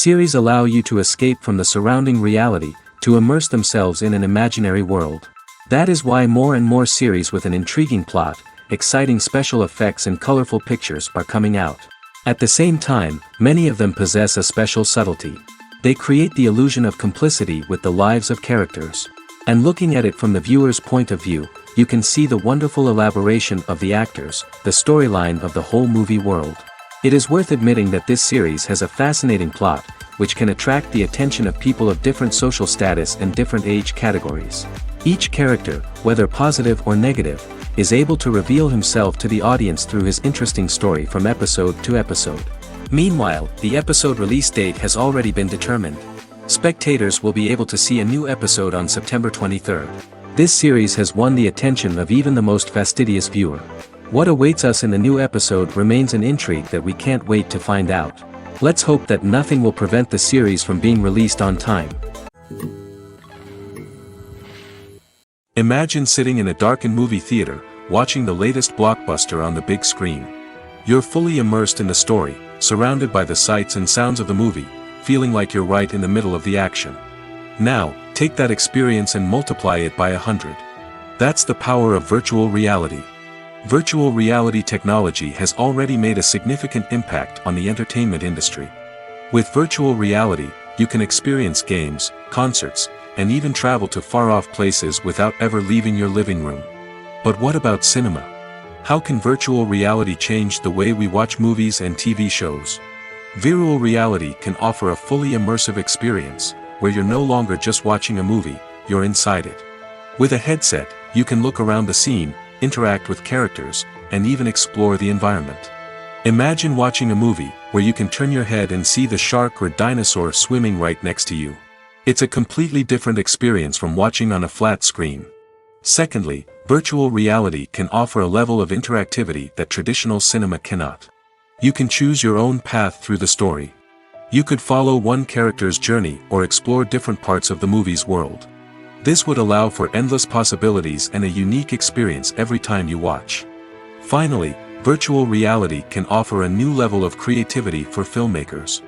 Series allow you to escape from the surrounding reality, to immerse themselves in an imaginary world. That is why more and more series with an intriguing plot, exciting special effects and colorful pictures are coming out. At the same time, many of them possess a special subtlety. They create the illusion of complicity with the lives of characters. And looking at it from the viewer's point of view, you can see the wonderful elaboration of the actors, the storyline of the whole movie world. It is worth admitting that this series has a fascinating plot, which can attract the attention of people of different social status and different age categories. Each character, whether positive or negative, is able to reveal himself to the audience through his interesting story from episode to episode. Meanwhile, the episode release date has already been determined. Spectators will be able to see a new episode on September 23rd. This series has won the attention of even the most fastidious viewer. What awaits us in the new episode remains an intrigue that we can't wait to find out. Let's hope that nothing will prevent the series from being released on time. Imagine sitting in a darkened movie theater, watching the latest blockbuster on the big screen. You're fully immersed in the story, surrounded by the sights and sounds of the movie, feeling like you're right in the middle of the action. Now, take that experience and multiply it by 100. That's the power of virtual reality. Virtual reality technology has already made a significant impact on the entertainment industry. With virtual reality, you can experience games, concerts, and even travel to far-off places without ever leaving your living room. But what about cinema? How can virtual reality change the way we watch movies and TV shows? Virtual reality can offer a fully immersive experience, where you're no longer just watching a movie, you're inside it. With a headset, you can look around the scene, interact with characters, and even explore the environment. Imagine watching a movie, where you can turn your head and see the shark or dinosaur swimming right next to you. It's a completely different experience from watching on a flat screen. Secondly, virtual reality can offer a level of interactivity that traditional cinema cannot. You can choose your own path through the story. You could follow one character's journey or explore different parts of the movie's world. This would allow for endless possibilities and a unique experience every time you watch. Finally, virtual reality can offer a new level of creativity for filmmakers.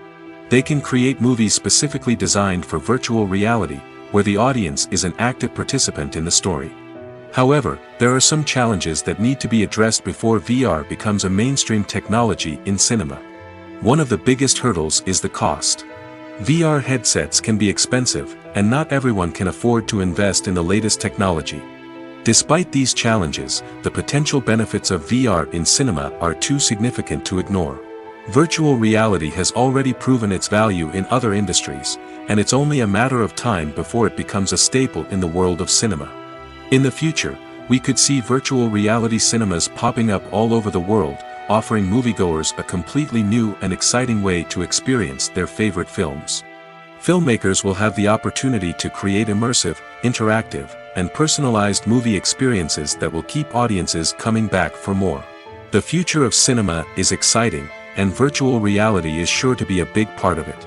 They can create movies specifically designed for virtual reality, where the audience is an active participant in the story. However, there are some challenges that need to be addressed before VR becomes a mainstream technology in cinema. One of the biggest hurdles is the cost. VR headsets can be expensive, and not everyone can afford to invest in the latest technology. Despite these challenges, the potential benefits of VR in cinema are too significant to ignore. Virtual reality has already proven its value in other industries, and it's only a matter of time before it becomes a staple in the world of cinema. In the future, we could see virtual reality cinemas popping up all over the world, offering moviegoers a completely new and exciting way to experience their favorite films. Filmmakers will have the opportunity to create immersive, interactive, and personalized movie experiences that will keep audiences coming back for more. The future of cinema is exciting, and virtual reality is sure to be a big part of it.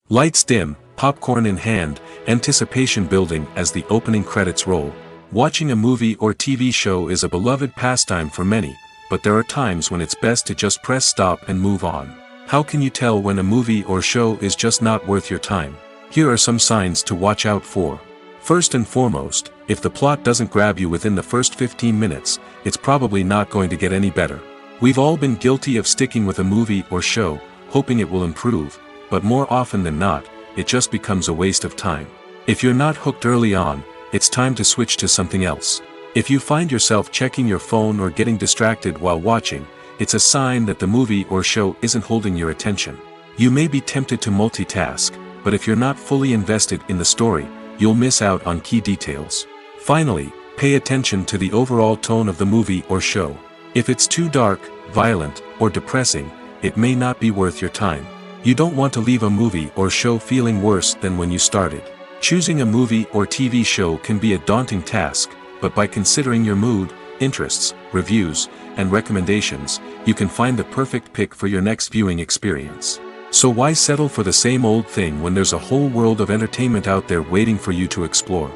Lights dim, popcorn in hand, anticipation building as the opening credits roll. Watching a movie or TV show is a beloved pastime for many, but there are times when it's best to just press stop and move on. How can you tell when a movie or show is just not worth your time? Here are some signs to watch out for. First and foremost, if the plot doesn't grab you within the first 15 minutes, it's probably not going to get any better. We've all been guilty of sticking with a movie or show, hoping it will improve, but more often than not, it just becomes a waste of time. If you're not hooked early on, it's time to switch to something else. If you find yourself checking your phone or getting distracted while watching, it's a sign that the movie or show isn't holding your attention. You may be tempted to multitask, but if you're not fully invested in the story, you'll miss out on key details. Finally, pay attention to the overall tone of the movie or show. If it's too dark, violent, or depressing, it may not be worth your time. You don't want to leave a movie or show feeling worse than when you started. Choosing a movie or TV show can be a daunting task, but by considering your mood, interests, reviews, and recommendations, you can find the perfect pick for your next viewing experience. So why settle for the same old thing when there's a whole world of entertainment out there waiting for you to explore?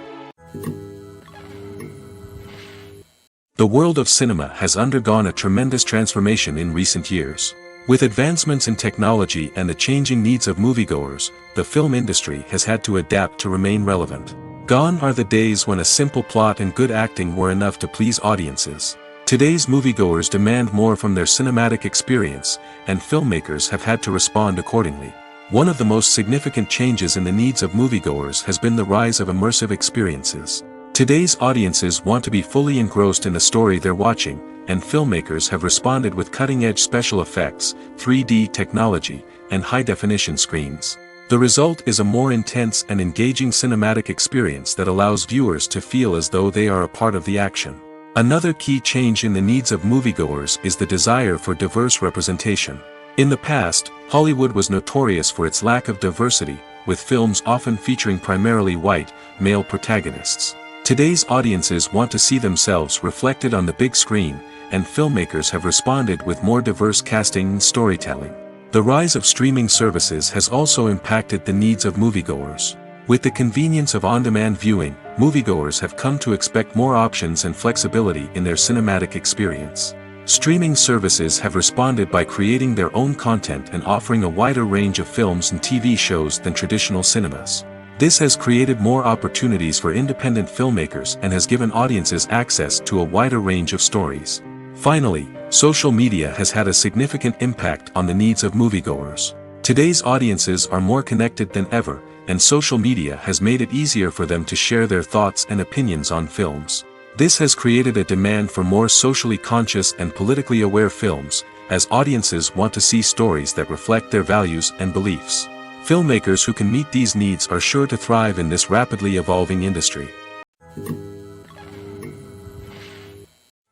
The world of cinema has undergone a tremendous transformation in recent years. With advancements in technology and the changing needs of moviegoers, the film industry has had to adapt to remain relevant. Gone are the days when a simple plot and good acting were enough to please audiences. Today's moviegoers demand more from their cinematic experience, and filmmakers have had to respond accordingly. One of the most significant changes in the needs of moviegoers has been the rise of immersive experiences. Today's audiences want to be fully engrossed in the story they're watching, and filmmakers have responded with cutting-edge special effects, 3D technology, and high-definition screens. The result is a more intense and engaging cinematic experience that allows viewers to feel as though they are a part of the action. Another key change in the needs of moviegoers is the desire for diverse representation. In the past, Hollywood was notorious for its lack of diversity, with films often featuring primarily white, male protagonists. Today's audiences want to see themselves reflected on the big screen, and filmmakers have responded with more diverse casting and storytelling. The rise of streaming services has also impacted the needs of moviegoers. With the convenience of on-demand viewing, moviegoers have come to expect more options and flexibility in their cinematic experience. Streaming services have responded by creating their own content and offering a wider range of films and TV shows than traditional cinemas. This has created more opportunities for independent filmmakers and has given audiences access to a wider range of stories. Finally, social media has had a significant impact on the needs of moviegoers. Today's audiences are more connected than ever, and social media has made it easier for them to share their thoughts and opinions on films. This has created a demand for more socially conscious and politically aware films, as audiences want to see stories that reflect their values and beliefs. Filmmakers who can meet these needs are sure to thrive in this rapidly evolving industry.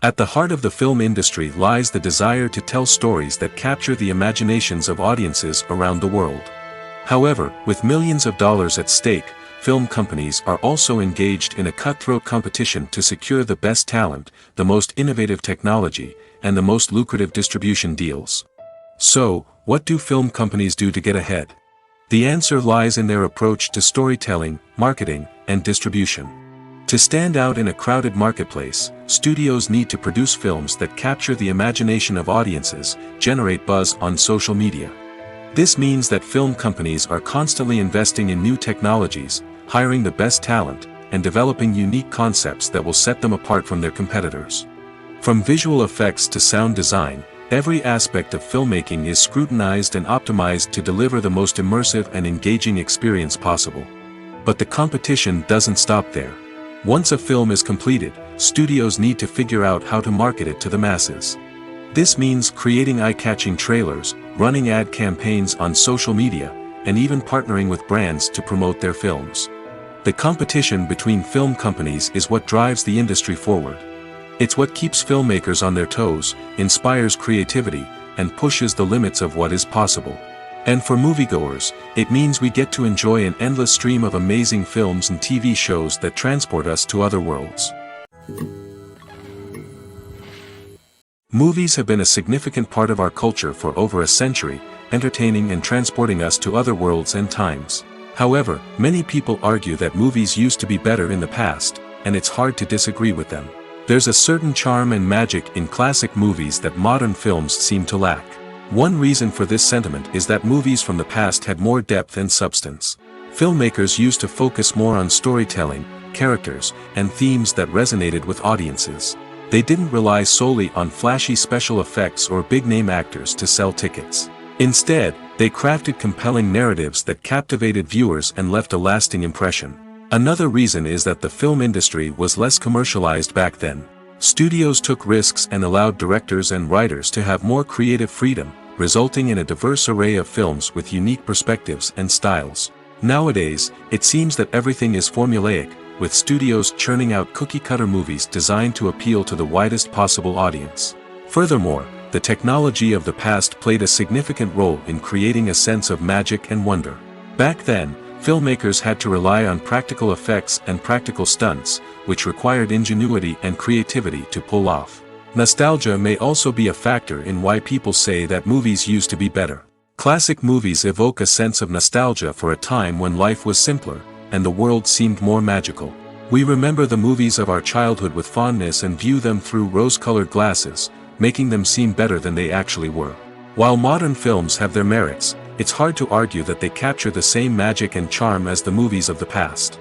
At the heart of the film industry lies the desire to tell stories that capture the imaginations of audiences around the world. However, with millions of dollars at stake, film companies are also engaged in a cutthroat competition to secure the best talent, the most innovative technology, and the most lucrative distribution deals. So, what do film companies do to get ahead? The answer lies in their approach to storytelling, marketing, and distribution. To stand out in a crowded marketplace, studios need to produce films that capture the imagination of audiences, generate buzz on social media. This means that film companies are constantly investing in new technologies, hiring the best talent, and developing unique concepts that will set them apart from their competitors. From visual effects to sound design, every aspect of filmmaking is scrutinized and optimized to deliver the most immersive and engaging experience possible. But the competition doesn't stop there. Once a film is completed, studios need to figure out how to market it to the masses. This means creating eye-catching trailers, running ad campaigns on social media, and even partnering with brands to promote their films. The competition between film companies is what drives the industry forward. It's what keeps filmmakers on their toes, inspires creativity, and pushes the limits of what is possible. And for moviegoers, it means we get to enjoy an endless stream of amazing films and TV shows that transport us to other worlds. Movies have been a significant part of our culture for over a century, entertaining and transporting us to other worlds and times. However, many people argue that movies used to be better in the past, and it's hard to disagree with them. There's a certain charm and magic in classic movies that modern films seem to lack. One reason for this sentiment is that movies from the past had more depth and substance. Filmmakers used to focus more on storytelling, characters, and themes that resonated with audiences. They didn't rely solely on flashy special effects or big-name actors to sell tickets. Instead, they crafted compelling narratives that captivated viewers and left a lasting impression. Another reason is that the film industry was less commercialized back then. Studios took risks and allowed directors and writers to have more creative freedom, resulting in a diverse array of films with unique perspectives and styles. Nowadays, it seems that everything is formulaic, with studios churning out cookie-cutter movies designed to appeal to the widest possible audience. Furthermore, the technology of the past played a significant role in creating a sense of magic and wonder. Back then, filmmakers had to rely on practical effects and practical stunts, which required ingenuity and creativity to pull off. Nostalgia may also be a factor in why people say that movies used to be better. Classic movies evoke a sense of nostalgia for a time when life was simpler, and the world seemed more magical. We remember the movies of our childhood with fondness and view them through rose-colored glasses, making them seem better than they actually were. While modern films have their merits, it's hard to argue that they capture the same magic and charm as the movies of the past.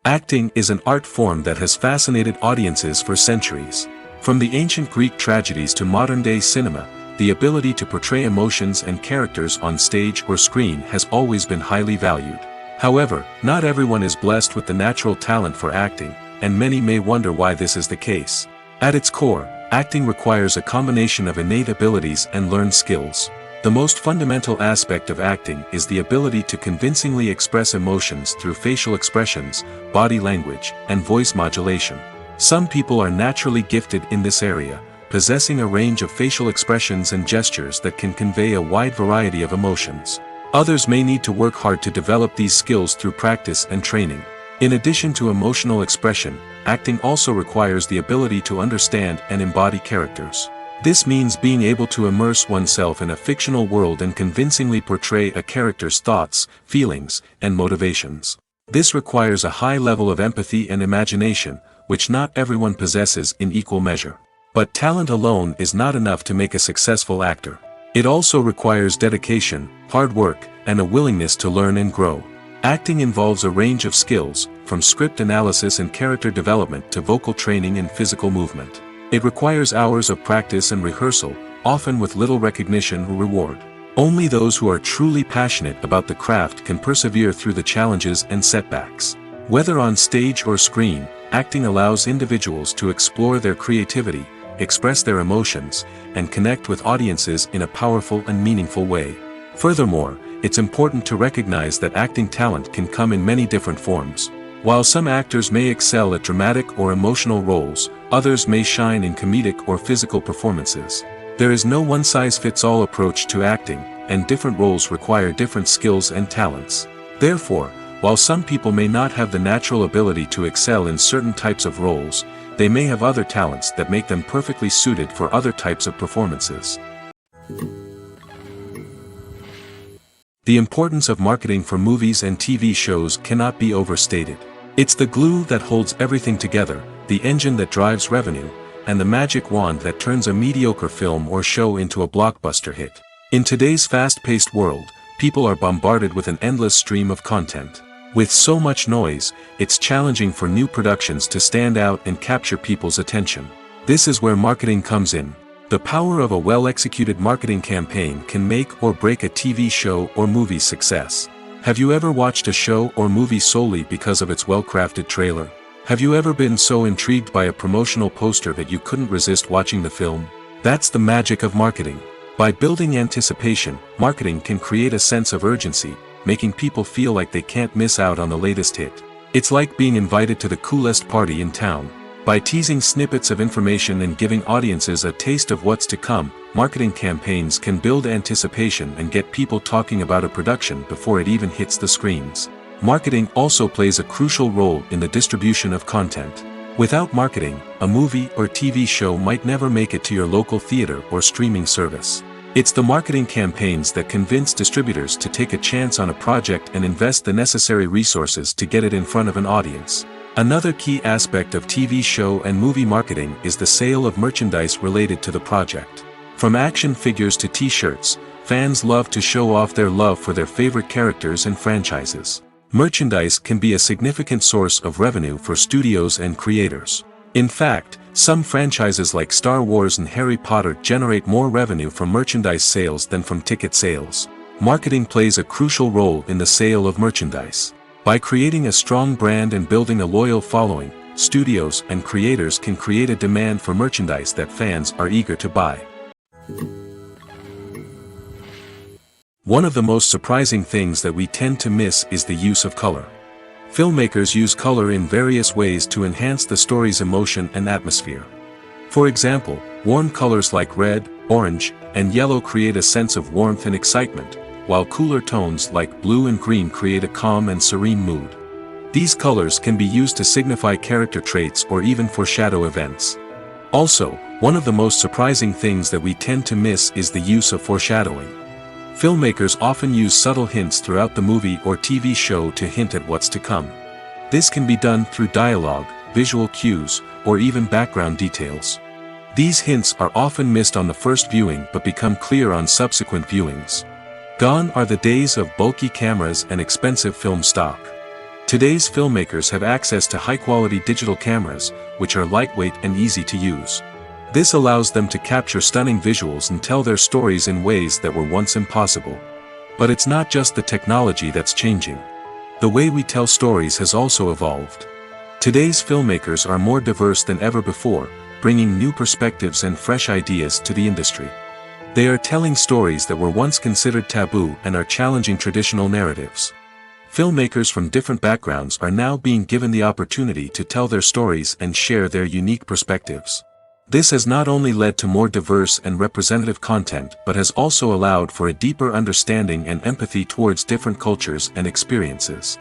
Acting is an art form that has fascinated audiences for centuries. From the ancient Greek tragedies to modern-day cinema, the ability to portray emotions and characters on stage or screen has always been highly valued. However, not everyone is blessed with the natural talent for acting, and many may wonder why this is the case. At its core, acting requires a combination of innate abilities and learned skills. The most fundamental aspect of acting is the ability to convincingly express emotions through facial expressions, body language, and voice modulation. Some people are naturally gifted in this area, possessing a range of facial expressions and gestures that can convey a wide variety of emotions. Others may need to work hard to develop these skills through practice and training. In addition to emotional expression, acting also requires the ability to understand and embody characters. This means being able to immerse oneself in a fictional world and convincingly portray a character's thoughts, feelings, and motivations. This requires a high level of empathy and imagination, which not everyone possesses in equal measure. But talent alone is not enough to make a successful actor. It also requires dedication, hard work, and a willingness to learn and grow. Acting involves a range of skills, from script analysis and character development to vocal training and physical movement. It requires hours of practice and rehearsal, often with little recognition or reward. Only those who are truly passionate about the craft can persevere through the challenges and setbacks. Whether on stage or screen, acting allows individuals to explore their creativity, express their emotions, and connect with audiences in a powerful and meaningful way. Furthermore, it's important to recognize that acting talent can come in many different forms. While some actors may excel at dramatic or emotional roles, others may shine in comedic or physical performances. There is no one-size-fits-all approach to acting, and different roles require different skills and talents. Therefore, while some people may not have the natural ability to excel in certain types of roles, they may have other talents that make them perfectly suited for other types of performances. The importance of marketing for movies and TV shows cannot be overstated. It's the glue that holds everything together, the engine that drives revenue, and the magic wand that turns a mediocre film or show into a blockbuster hit. In today's fast-paced world, people are bombarded with an endless stream of content. With so much noise, it's challenging for new productions to stand out and capture people's attention. This is where marketing comes in. The power of a well-executed marketing campaign can make or break a TV show or movie's success. Have you ever watched a show or movie solely because of its well-crafted trailer? Have you ever been so intrigued by a promotional poster that you couldn't resist watching the film? That's the magic of marketing. By building anticipation, marketing can create a sense of urgency, making people feel like they can't miss out on the latest hit. It's like being invited to the coolest party in town. By teasing snippets of information and giving audiences a taste of what's to come, marketing campaigns can build anticipation and get people talking about a production before it even hits the screens. Marketing also plays a crucial role in the distribution of content. Without marketing, a movie or TV show might never make it to your local theater or streaming service. It's the marketing campaigns that convince distributors to take a chance on a project and invest the necessary resources to get it in front of an audience. Another key aspect of TV show and movie marketing is the sale of merchandise related to the project. From action figures to t-shirts, fans love to show off their love for their favorite characters and franchises. Merchandise can be a significant source of revenue for studios and creators. In fact, some franchises like Star Wars and Harry Potter generate more revenue from merchandise sales than from ticket sales. Marketing plays a crucial role in the sale of merchandise. By creating a strong brand and building a loyal following, studios and creators can create a demand for merchandise that fans are eager to buy. One of the most surprising things that we tend to miss is the use of color. Filmmakers use color in various ways to enhance the story's emotion and atmosphere. For example, warm colors like red, orange, and yellow create a sense of warmth and excitement, while cooler tones like blue and green create a calm and serene mood. These colors can be used to signify character traits or even foreshadow events. Also, one of the most surprising things that we tend to miss is the use of foreshadowing. Filmmakers often use subtle hints throughout the movie or TV show to hint at what's to come. This can be done through dialogue, visual cues, or even background details. These hints are often missed on the first viewing but become clear on subsequent viewings. Gone are the days of bulky cameras and expensive film stock. Today's filmmakers have access to high-quality digital cameras, which are lightweight and easy to use. This allows them to capture stunning visuals and tell their stories in ways that were once impossible. But it's not just the technology that's changing. The way we tell stories has also evolved. Today's filmmakers are more diverse than ever before, bringing new perspectives and fresh ideas to the industry. They are telling stories that were once considered taboo and are challenging traditional narratives. Filmmakers from different backgrounds are now being given the opportunity to tell their stories and share their unique perspectives. This has not only led to more diverse and representative content but has also allowed for a deeper understanding and empathy towards different cultures and experiences.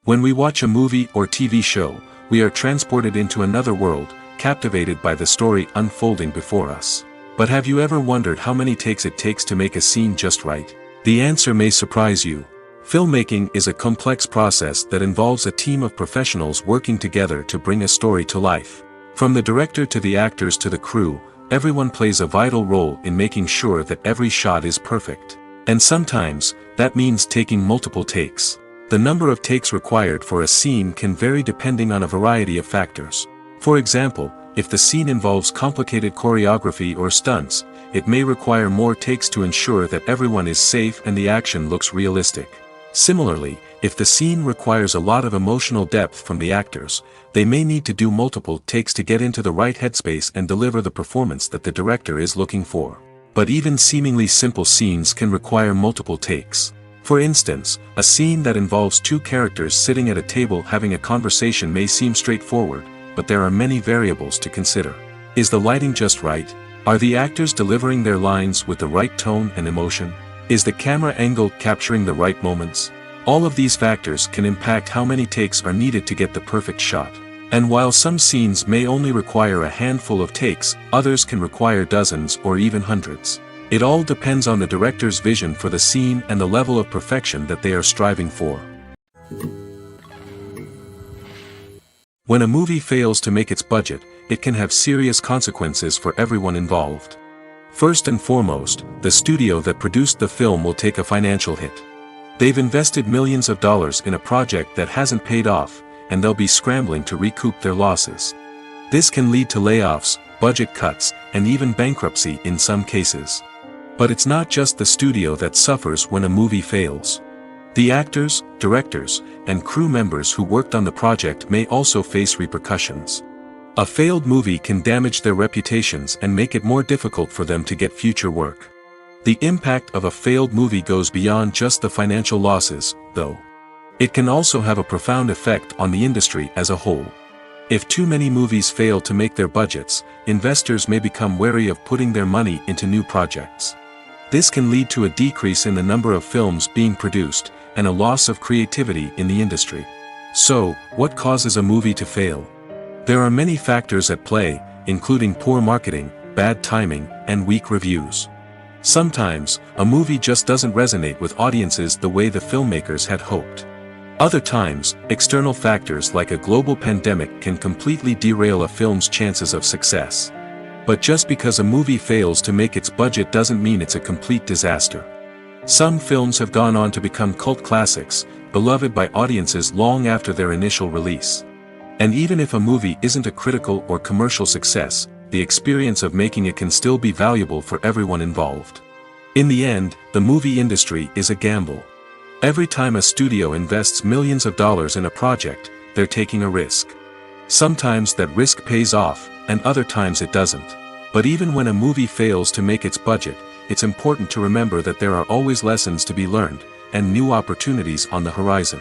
When we watch a movie or TV show, we are transported into another world, captivated by the story unfolding before us. But have you ever wondered how many takes it takes to make a scene just right? The answer may surprise you. Filmmaking is a complex process that involves a team of professionals working together to bring a story to life. From the director to the actors to the crew, everyone plays a vital role in making sure that every shot is perfect. And sometimes, that means taking multiple takes. The number of takes required for a scene can vary depending on a variety of factors. For example, if the scene involves complicated choreography or stunts, it may require more takes to ensure that everyone is safe and the action looks realistic. Similarly, if the scene requires a lot of emotional depth from the actors, they may need to do multiple takes to get into the right headspace and deliver the performance that the director is looking for. But even seemingly simple scenes can require multiple takes. For instance, a scene that involves two characters sitting at a table having a conversation may seem straightforward, but there are many variables to consider. Is the lighting just right? Are the actors delivering their lines with the right tone and emotion? Is the camera angle capturing the right moments? All of these factors can impact how many takes are needed to get the perfect shot. And while some scenes may only require a handful of takes, others can require dozens or even hundreds. It all depends on the director's vision for the scene and the level of perfection that they are striving for. When a movie fails to make its budget, it can have serious consequences for everyone involved. First and foremost, the studio that produced the film will take a financial hit. They've invested millions of dollars in a project that hasn't paid off, and they'll be scrambling to recoup their losses. This can lead to layoffs, budget cuts, and even bankruptcy in some cases. But it's not just the studio that suffers when a movie fails. The actors, directors, and crew members who worked on the project may also face repercussions. A failed movie can damage their reputations and make it more difficult for them to get future work. The impact of a failed movie goes beyond just the financial losses, though. It can also have a profound effect on the industry as a whole. If too many movies fail to make their budgets, investors may become wary of putting their money into new projects. This can lead to a decrease in the number of films being produced, and a loss of creativity in the industry. So, what causes a movie to fail? There are many factors at play, including poor marketing, bad timing, and weak reviews. Sometimes, a movie just doesn't resonate with audiences the way the filmmakers had hoped. Other times, external factors like a global pandemic can completely derail a film's chances of success. But just because a movie fails to make its budget doesn't mean it's a complete disaster. Some films have gone on to become cult classics, beloved by audiences long after their initial release. And even if a movie isn't a critical or commercial success, the experience of making it can still be valuable for everyone involved. In the end, the movie industry is a gamble. Every time a studio invests millions of dollars in a project, they're taking a risk. Sometimes that risk pays off, and other times it doesn't. But even when a movie fails to make its budget, it's important to remember that there are always lessons to be learned, and new opportunities on the horizon.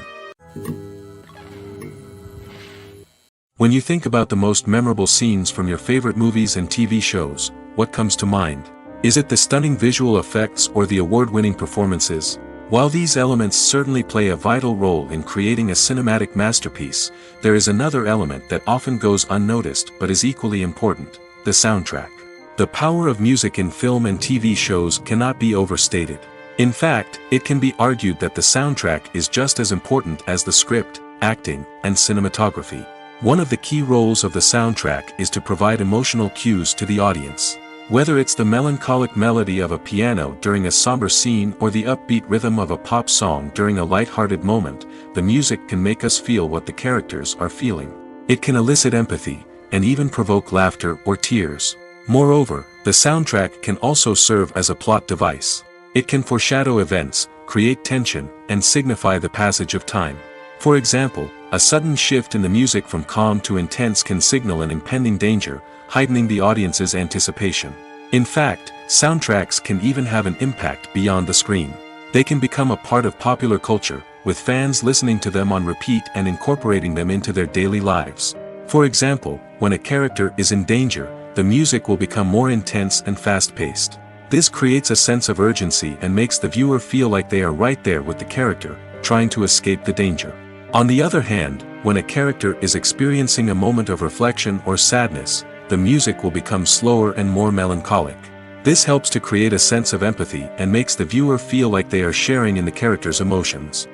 When you think about the most memorable scenes from your favorite movies and TV shows, what comes to mind? Is it the stunning visual effects or the award-winning performances? While these elements certainly play a vital role in creating a cinematic masterpiece, there is another element that often goes unnoticed but is equally important: the soundtrack. The power of music in film and TV shows cannot be overstated. In fact, it can be argued that the soundtrack is just as important as the script, acting, and cinematography. One of the key roles of the soundtrack is to provide emotional cues to the audience. Whether it's the melancholic melody of a piano during a somber scene or the upbeat rhythm of a pop song during a light-hearted moment, the music can make us feel what the characters are feeling. It can elicit empathy, and even provoke laughter or tears. Moreover, the soundtrack can also serve as a plot device. It can foreshadow events, create tension, and signify the passage of time. For example, a sudden shift in the music from calm to intense can signal an impending danger, heightening the audience's anticipation. In fact, soundtracks can even have an impact beyond the screen. They can become a part of popular culture, with fans listening to them on repeat and incorporating them into their daily lives. For example, when a character is in danger, the music will become more intense and fast-paced. This creates a sense of urgency and makes the viewer feel like they are right there with the character, trying to escape the danger. On the other hand, when a character is experiencing a moment of reflection or sadness, the music will become slower and more melancholic. This helps to create a sense of empathy and makes the viewer feel like they are sharing in the character's emotions.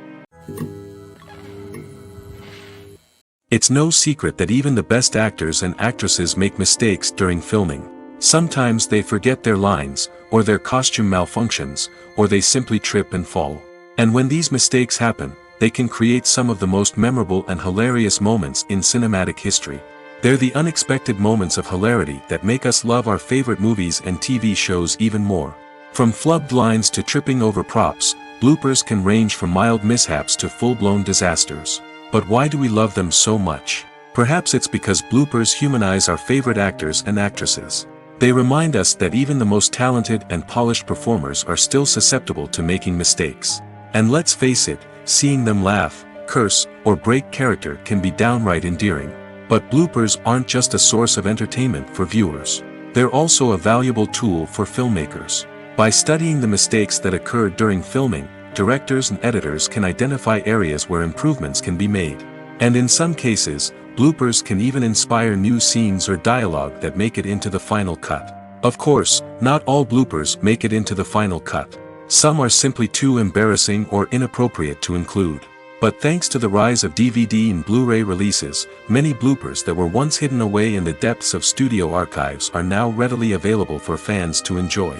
It's no secret that even the best actors and actresses make mistakes during filming. Sometimes they forget their lines, or their costume malfunctions, or they simply trip and fall. And when these mistakes happen, they can create some of the most memorable and hilarious moments in cinematic history. They're the unexpected moments of hilarity that make us love our favorite movies and TV shows even more. From flubbed lines to tripping over props, bloopers can range from mild mishaps to full-blown disasters. But why do we love them so much? Perhaps it's because bloopers humanize our favorite actors and actresses. They remind us that even the most talented and polished performers are still susceptible to making mistakes. And let's face it, seeing them laugh, curse, or break character can be downright endearing. But bloopers aren't just a source of entertainment for viewers. They're also a valuable tool for filmmakers. By studying the mistakes that occurred during filming, directors and editors can identify areas where improvements can be made. And in some cases, bloopers can even inspire new scenes or dialogue that make it into the final cut. Of course, not all bloopers make it into the final cut. Some are simply too embarrassing or inappropriate to include. But thanks to the rise of DVD and Blu-ray releases, many bloopers that were once hidden away in the depths of studio archives are now readily available for fans to enjoy.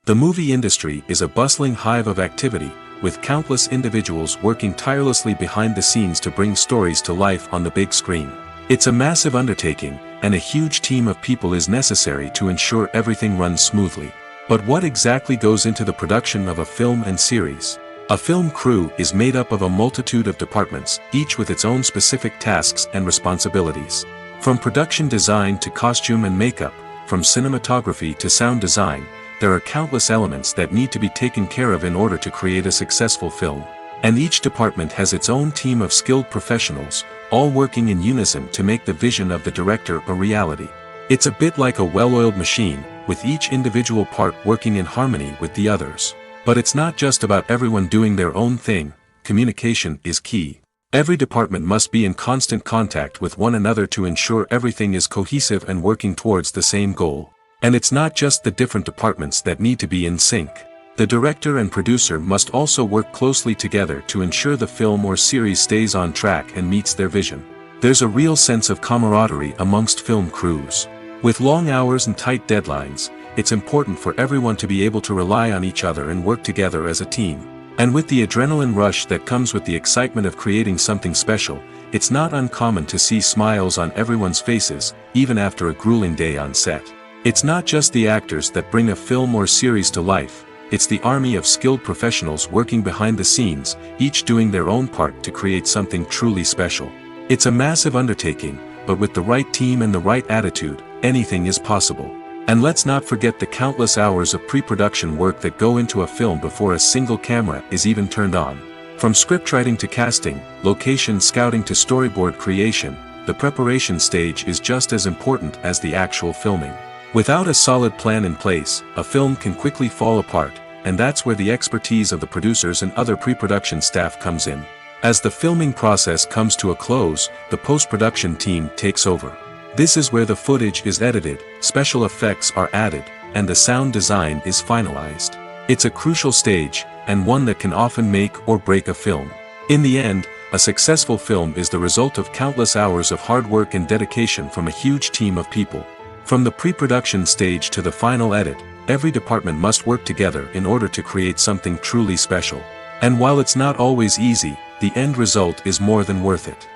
The movie industry is a bustling hive of activity, with countless individuals working tirelessly behind the scenes to bring stories to life on the big screen. It's a massive undertaking, and a huge team of people is necessary to ensure everything runs smoothly. But what exactly goes into the production of a film and series? A film crew is made up of a multitude of departments, each with its own specific tasks and responsibilities. From production design to costume and makeup, from cinematography to sound design, there are countless elements that need to be taken care of in order to create a successful film. And each department has its own team of skilled professionals, all working in unison to make the vision of the director a reality. It's a bit like a well-oiled machine, with each individual part working in harmony with the others. But it's not just about everyone doing their own thing. Communication is key. Every department must be in constant contact with one another to ensure everything is cohesive and working towards the same goal. And it's not just the different departments that need to be in sync. The director and producer must also work closely together to ensure the film or series stays on track and meets their vision. There's a real sense of camaraderie amongst film crews. With long hours and tight deadlines, it's important for everyone to be able to rely on each other and work together as a team. And with the adrenaline rush that comes with the excitement of creating something special, it's not uncommon to see smiles on everyone's faces, even after a grueling day on set. It's not just the actors that bring a film or series to life, it's the army of skilled professionals working behind the scenes, each doing their own part to create something truly special. It's a massive undertaking, but with the right team and the right attitude, anything is possible. And let's not forget the countless hours of pre-production work that go into a film before a single camera is even turned on. From scriptwriting to casting, location scouting to storyboard creation, the preparation stage is just as important as the actual filming. Without a solid plan in place, a film can quickly fall apart, and that's where the expertise of the producers and other pre-production staff comes in. As the filming process comes to a close, the post-production team takes over. This is where the footage is edited, special effects are added, and the sound design is finalized. It's a crucial stage, and one that can often make or break a film. In the end, a successful film is the result of countless hours of hard work and dedication from a huge team of people. From the pre-production stage to the final edit, every department must work together in order to create something truly special. And while it's not always easy, the end result is more than worth it.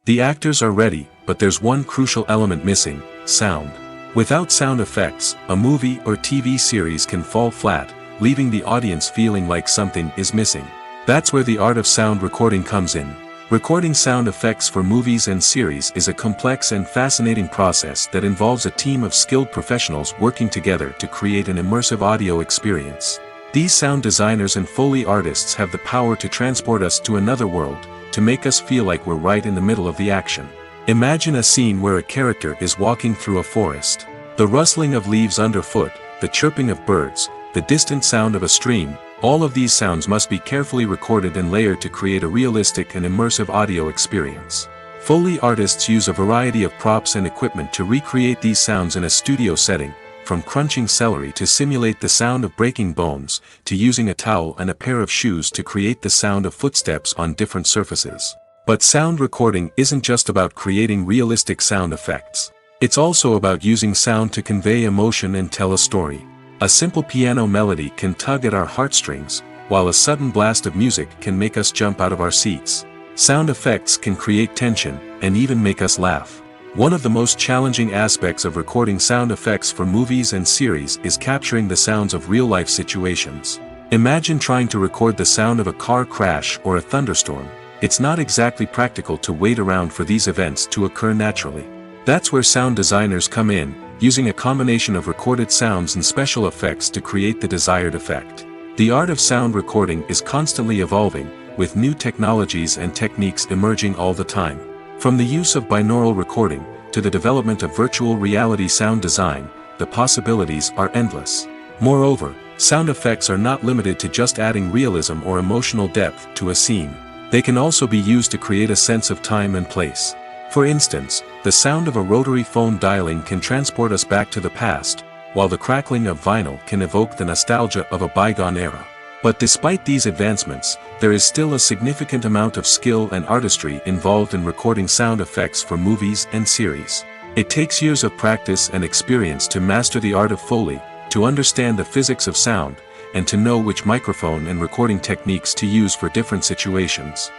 The actors are ready, but there's one crucial element missing: sound. Without sound effects, a movie or TV series can fall flat, leaving the audience feeling like something is missing. That's where the art of sound recording comes in. Recording sound effects for movies and series is a complex and fascinating process that involves a team of skilled professionals working together to create an immersive audio experience. These sound designers and Foley artists have the power to transport us to another world, to make us feel like we're right in the middle of the action. Imagine a scene where a character is walking through a forest. The rustling of leaves underfoot, the chirping of birds, the distant sound of a stream, all of these sounds must be carefully recorded and layered to create a realistic and immersive audio experience. Foley artists use a variety of props and equipment to recreate these sounds in a studio setting, from crunching celery to simulate the sound of breaking bones, to using a towel and a pair of shoes to create the sound of footsteps on different surfaces. But sound recording isn't just about creating realistic sound effects. It's also about using sound to convey emotion and tell a story. A simple piano melody can tug at our heartstrings, while a sudden blast of music can make us jump out of our seats. Sound effects can create tension, and even make us laugh. One of the most challenging aspects of recording sound effects for movies and series is capturing the sounds of real-life situations. Imagine trying to record the sound of a car crash or a thunderstorm. It's not exactly practical to wait around for these events to occur naturally. That's where sound designers come in, using a combination of recorded sounds and special effects to create the desired effect. The art of sound recording is constantly evolving, with new technologies and techniques emerging all the time. From the use of binaural recording, to the development of virtual reality sound design, the possibilities are endless. Moreover, sound effects are not limited to just adding realism or emotional depth to a scene. They can also be used to create a sense of time and place. For instance, the sound of a rotary phone dialing can transport us back to the past, while the crackling of vinyl can evoke the nostalgia of a bygone era. But despite these advancements, there is still a significant amount of skill and artistry involved in recording sound effects for movies and series. It takes years of practice and experience to master the art of Foley, to understand the physics of sound, and to know which microphone and recording techniques to use for different situations.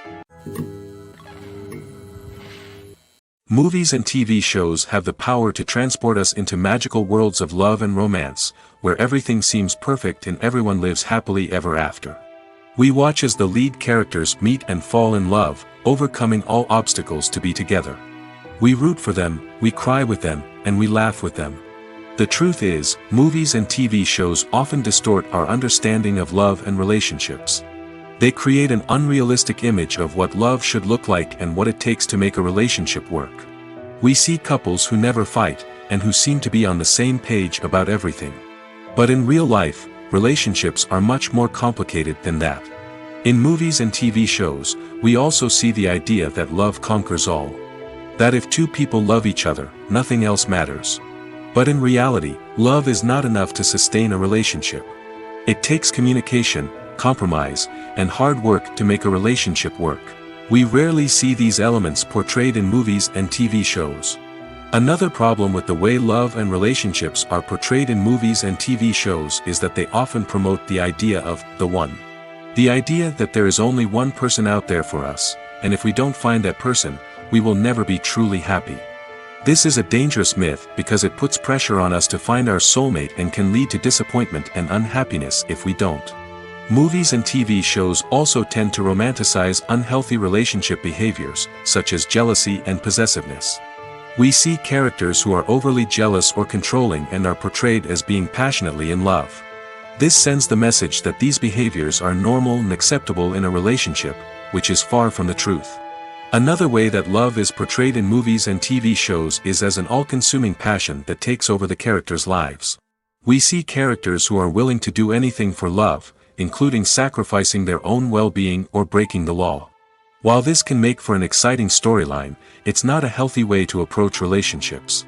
Movies and TV shows have the power to transport us into magical worlds of love and romance, where everything seems perfect and everyone lives happily ever after. We watch as the lead characters meet and fall in love, overcoming all obstacles to be together. We root for them, we cry with them, and we laugh with them. The truth is, movies and TV shows often distort our understanding of love and relationships. They create an unrealistic image of what love should look like and what it takes to make a relationship work. We see couples who never fight, and who seem to be on the same page about everything. But in real life, relationships are much more complicated than that. In movies and TV shows, we also see the idea that love conquers all. That if two people love each other, nothing else matters. But in reality, love is not enough to sustain a relationship. It takes communication, compromise, and hard work to make a relationship work. We rarely see these elements portrayed in movies and TV shows. Another problem with the way love and relationships are portrayed in movies and TV shows is that they often promote the idea of the one. The idea that there is only one person out there for us, and if we don't find that person, we will never be truly happy. This is a dangerous myth because it puts pressure on us to find our soulmate and can lead to disappointment and unhappiness if we don't. Movies and TV shows also tend to romanticize unhealthy relationship behaviors, such as jealousy and possessiveness. We see characters who are overly jealous or controlling and are portrayed as being passionately in love. This sends the message that these behaviors are normal and acceptable in a relationship, which is far from the truth. Another way that love is portrayed in movies and TV shows is as an all-consuming passion that takes over the characters' lives. We see characters who are willing to do anything for love, including sacrificing their own well-being or breaking the law. While this can make for an exciting storyline, it's not a healthy way to approach relationships.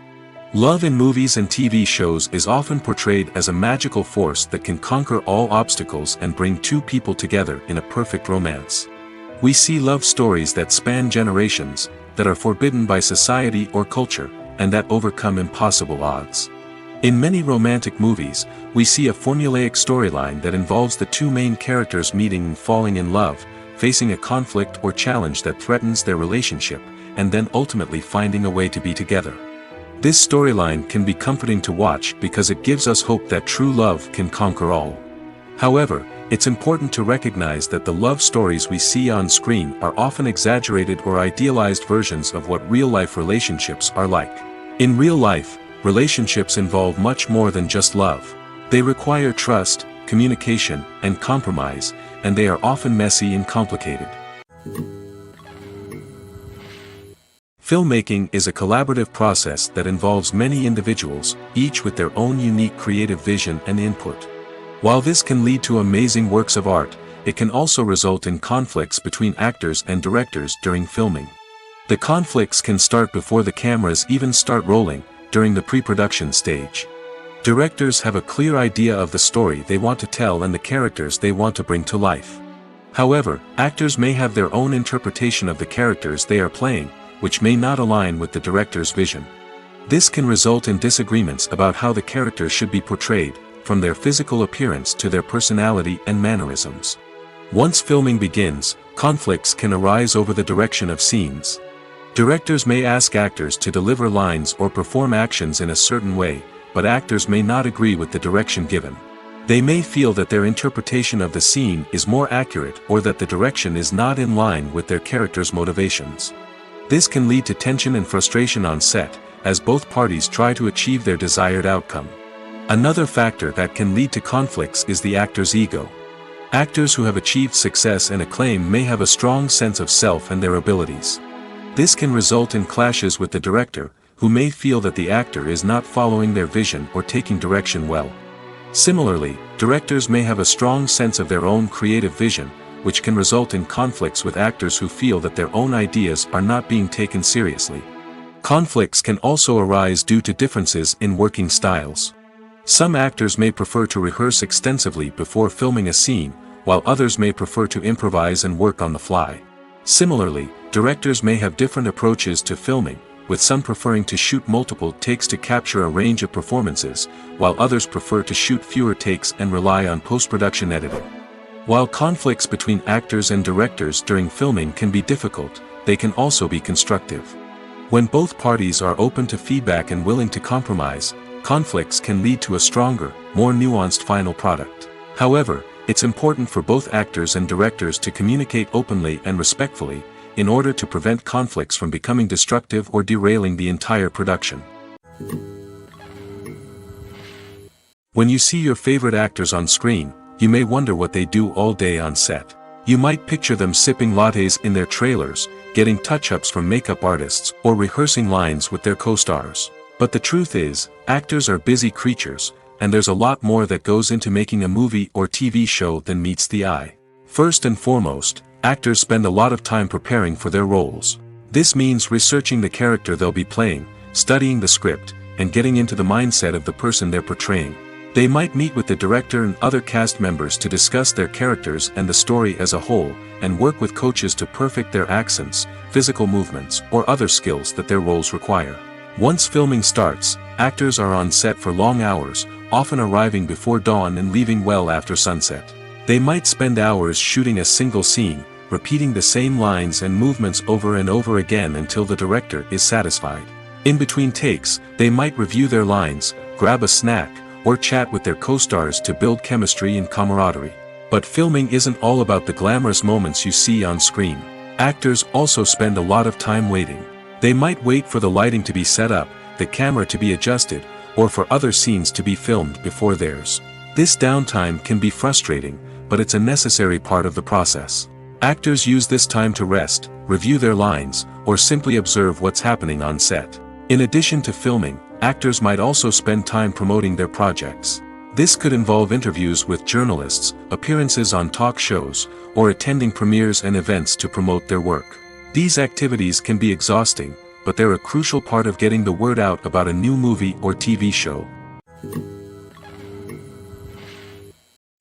Love in movies and TV shows is often portrayed as a magical force that can conquer all obstacles and bring two people together in a perfect romance. We see love stories that span generations, that are forbidden by society or culture, and that overcome impossible odds. In many romantic movies, we see a formulaic storyline that involves the two main characters meeting and falling in love, facing a conflict or challenge that threatens their relationship, and then ultimately finding a way to be together. This storyline can be comforting to watch because it gives us hope that true love can conquer all. However, it's important to recognize that the love stories we see on screen are often exaggerated or idealized versions of what real-life relationships are like. In real life, relationships involve much more than just love. They require trust, communication, and compromise, and they are often messy and complicated. Filmmaking is a collaborative process that involves many individuals, each with their own unique creative vision and input. While this can lead to amazing works of art, it can also result in conflicts between actors and directors during filming. The conflicts can start before the cameras even start rolling, during the pre-production stage. Directors have a clear idea of the story they want to tell and the characters they want to bring to life. However, actors may have their own interpretation of the characters they are playing, which may not align with the director's vision. This can result in disagreements about how the characters should be portrayed, from their physical appearance to their personality and mannerisms. Once filming begins, conflicts can arise over the direction of scenes. Directors may ask actors to deliver lines or perform actions in a certain way, but actors may not agree with the direction given. They may feel that their interpretation of the scene is more accurate or that the direction is not in line with their character's motivations. This can lead to tension and frustration on set, as both parties try to achieve their desired outcome. Another factor that can lead to conflicts is the actor's ego. Actors who have achieved success and acclaim may have a strong sense of self and their abilities. This can result in clashes with the director, who may feel that the actor is not following their vision or taking direction well. Similarly, directors may have a strong sense of their own creative vision, which can result in conflicts with actors who feel that their own ideas are not being taken seriously. Conflicts can also arise due to differences in working styles. Some actors may prefer to rehearse extensively before filming a scene, while others may prefer to improvise and work on the fly. Similarly, directors may have different approaches to filming, with some preferring to shoot multiple takes to capture a range of performances, while others prefer to shoot fewer takes and rely on post-production editing. While conflicts between actors and directors during filming can be difficult, they can also be constructive. When both parties are open to feedback and willing to compromise, conflicts can lead to a stronger, more nuanced final product. However, it's important for both actors and directors to communicate openly and respectfully, in order to prevent conflicts from becoming destructive or derailing the entire production. When you see your favorite actors on screen, you may wonder what they do all day on set. You might picture them sipping lattes in their trailers, getting touch-ups from makeup artists, or rehearsing lines with their co-stars. But the truth is, actors are busy creatures, and there's a lot more that goes into making a movie or TV show than meets the eye. First and foremost, actors spend a lot of time preparing for their roles. This means researching the character they'll be playing, studying the script, and getting into the mindset of the person they're portraying. They might meet with the director and other cast members to discuss their characters and the story as a whole, and work with coaches to perfect their accents, physical movements, or other skills that their roles require. Once filming starts, actors are on set for long hours, often arriving before dawn and leaving well after sunset. They might spend hours shooting a single scene, repeating the same lines and movements over and over again until the director is satisfied. In between takes, they might review their lines, grab a snack, or chat with their co-stars to build chemistry and camaraderie. But filming isn't all about the glamorous moments you see on screen. Actors also spend a lot of time waiting. They might wait for the lighting to be set up, the camera to be adjusted, or for other scenes to be filmed before theirs. This downtime can be frustrating, but it's a necessary part of the process. Actors use this time to rest, review their lines, or simply observe what's happening on set. In addition to filming, actors might also spend time promoting their projects. This could involve interviews with journalists, appearances on talk shows, or attending premieres and events to promote their work. These activities can be exhausting, but they're a crucial part of getting the word out about a new movie or TV show.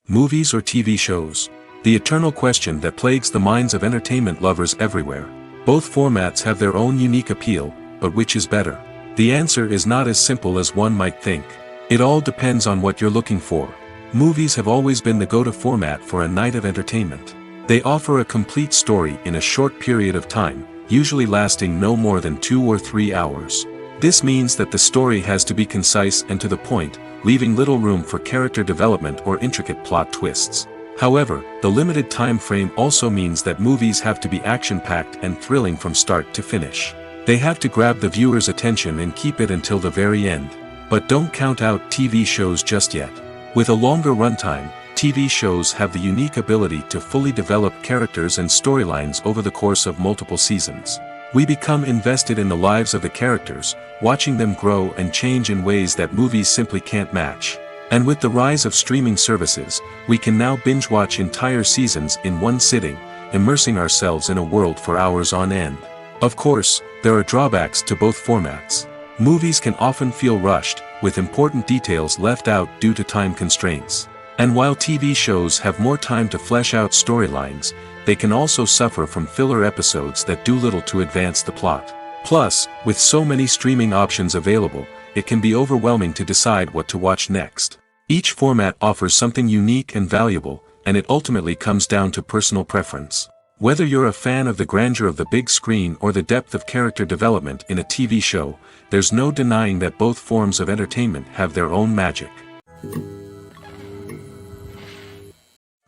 Movies or TV shows? The eternal question that plagues the minds of entertainment lovers everywhere. Both formats have their own unique appeal, but which is better? The answer is not as simple as one might think. It all depends on what you're looking for. Movies have always been the go-to format for a night of entertainment. They offer a complete story in a short period of time, usually lasting no more than 2 or 3 hours. This means that the story has to be concise and to the point, leaving little room for character development or intricate plot twists. However, the limited time frame also means that movies have to be action-packed and thrilling from start to finish. They have to grab the viewer's attention and keep it until the very end. But don't count out TV shows just yet. With a longer runtime, TV shows have the unique ability to fully develop characters and storylines over the course of multiple seasons. We become invested in the lives of the characters, watching them grow and change in ways that movies simply can't match. And with the rise of streaming services, we can now binge-watch entire seasons in one sitting, immersing ourselves in a world for hours on end. Of course, there are drawbacks to both formats. Movies can often feel rushed, with important details left out due to time constraints. And while TV shows have more time to flesh out storylines, they can also suffer from filler episodes that do little to advance the plot. Plus, with so many streaming options available, it can be overwhelming to decide what to watch next. Each format offers something unique and valuable, and it ultimately comes down to personal preference. Whether you're a fan of the grandeur of the big screen or the depth of character development in a TV show, there's no denying that both forms of entertainment have their own magic.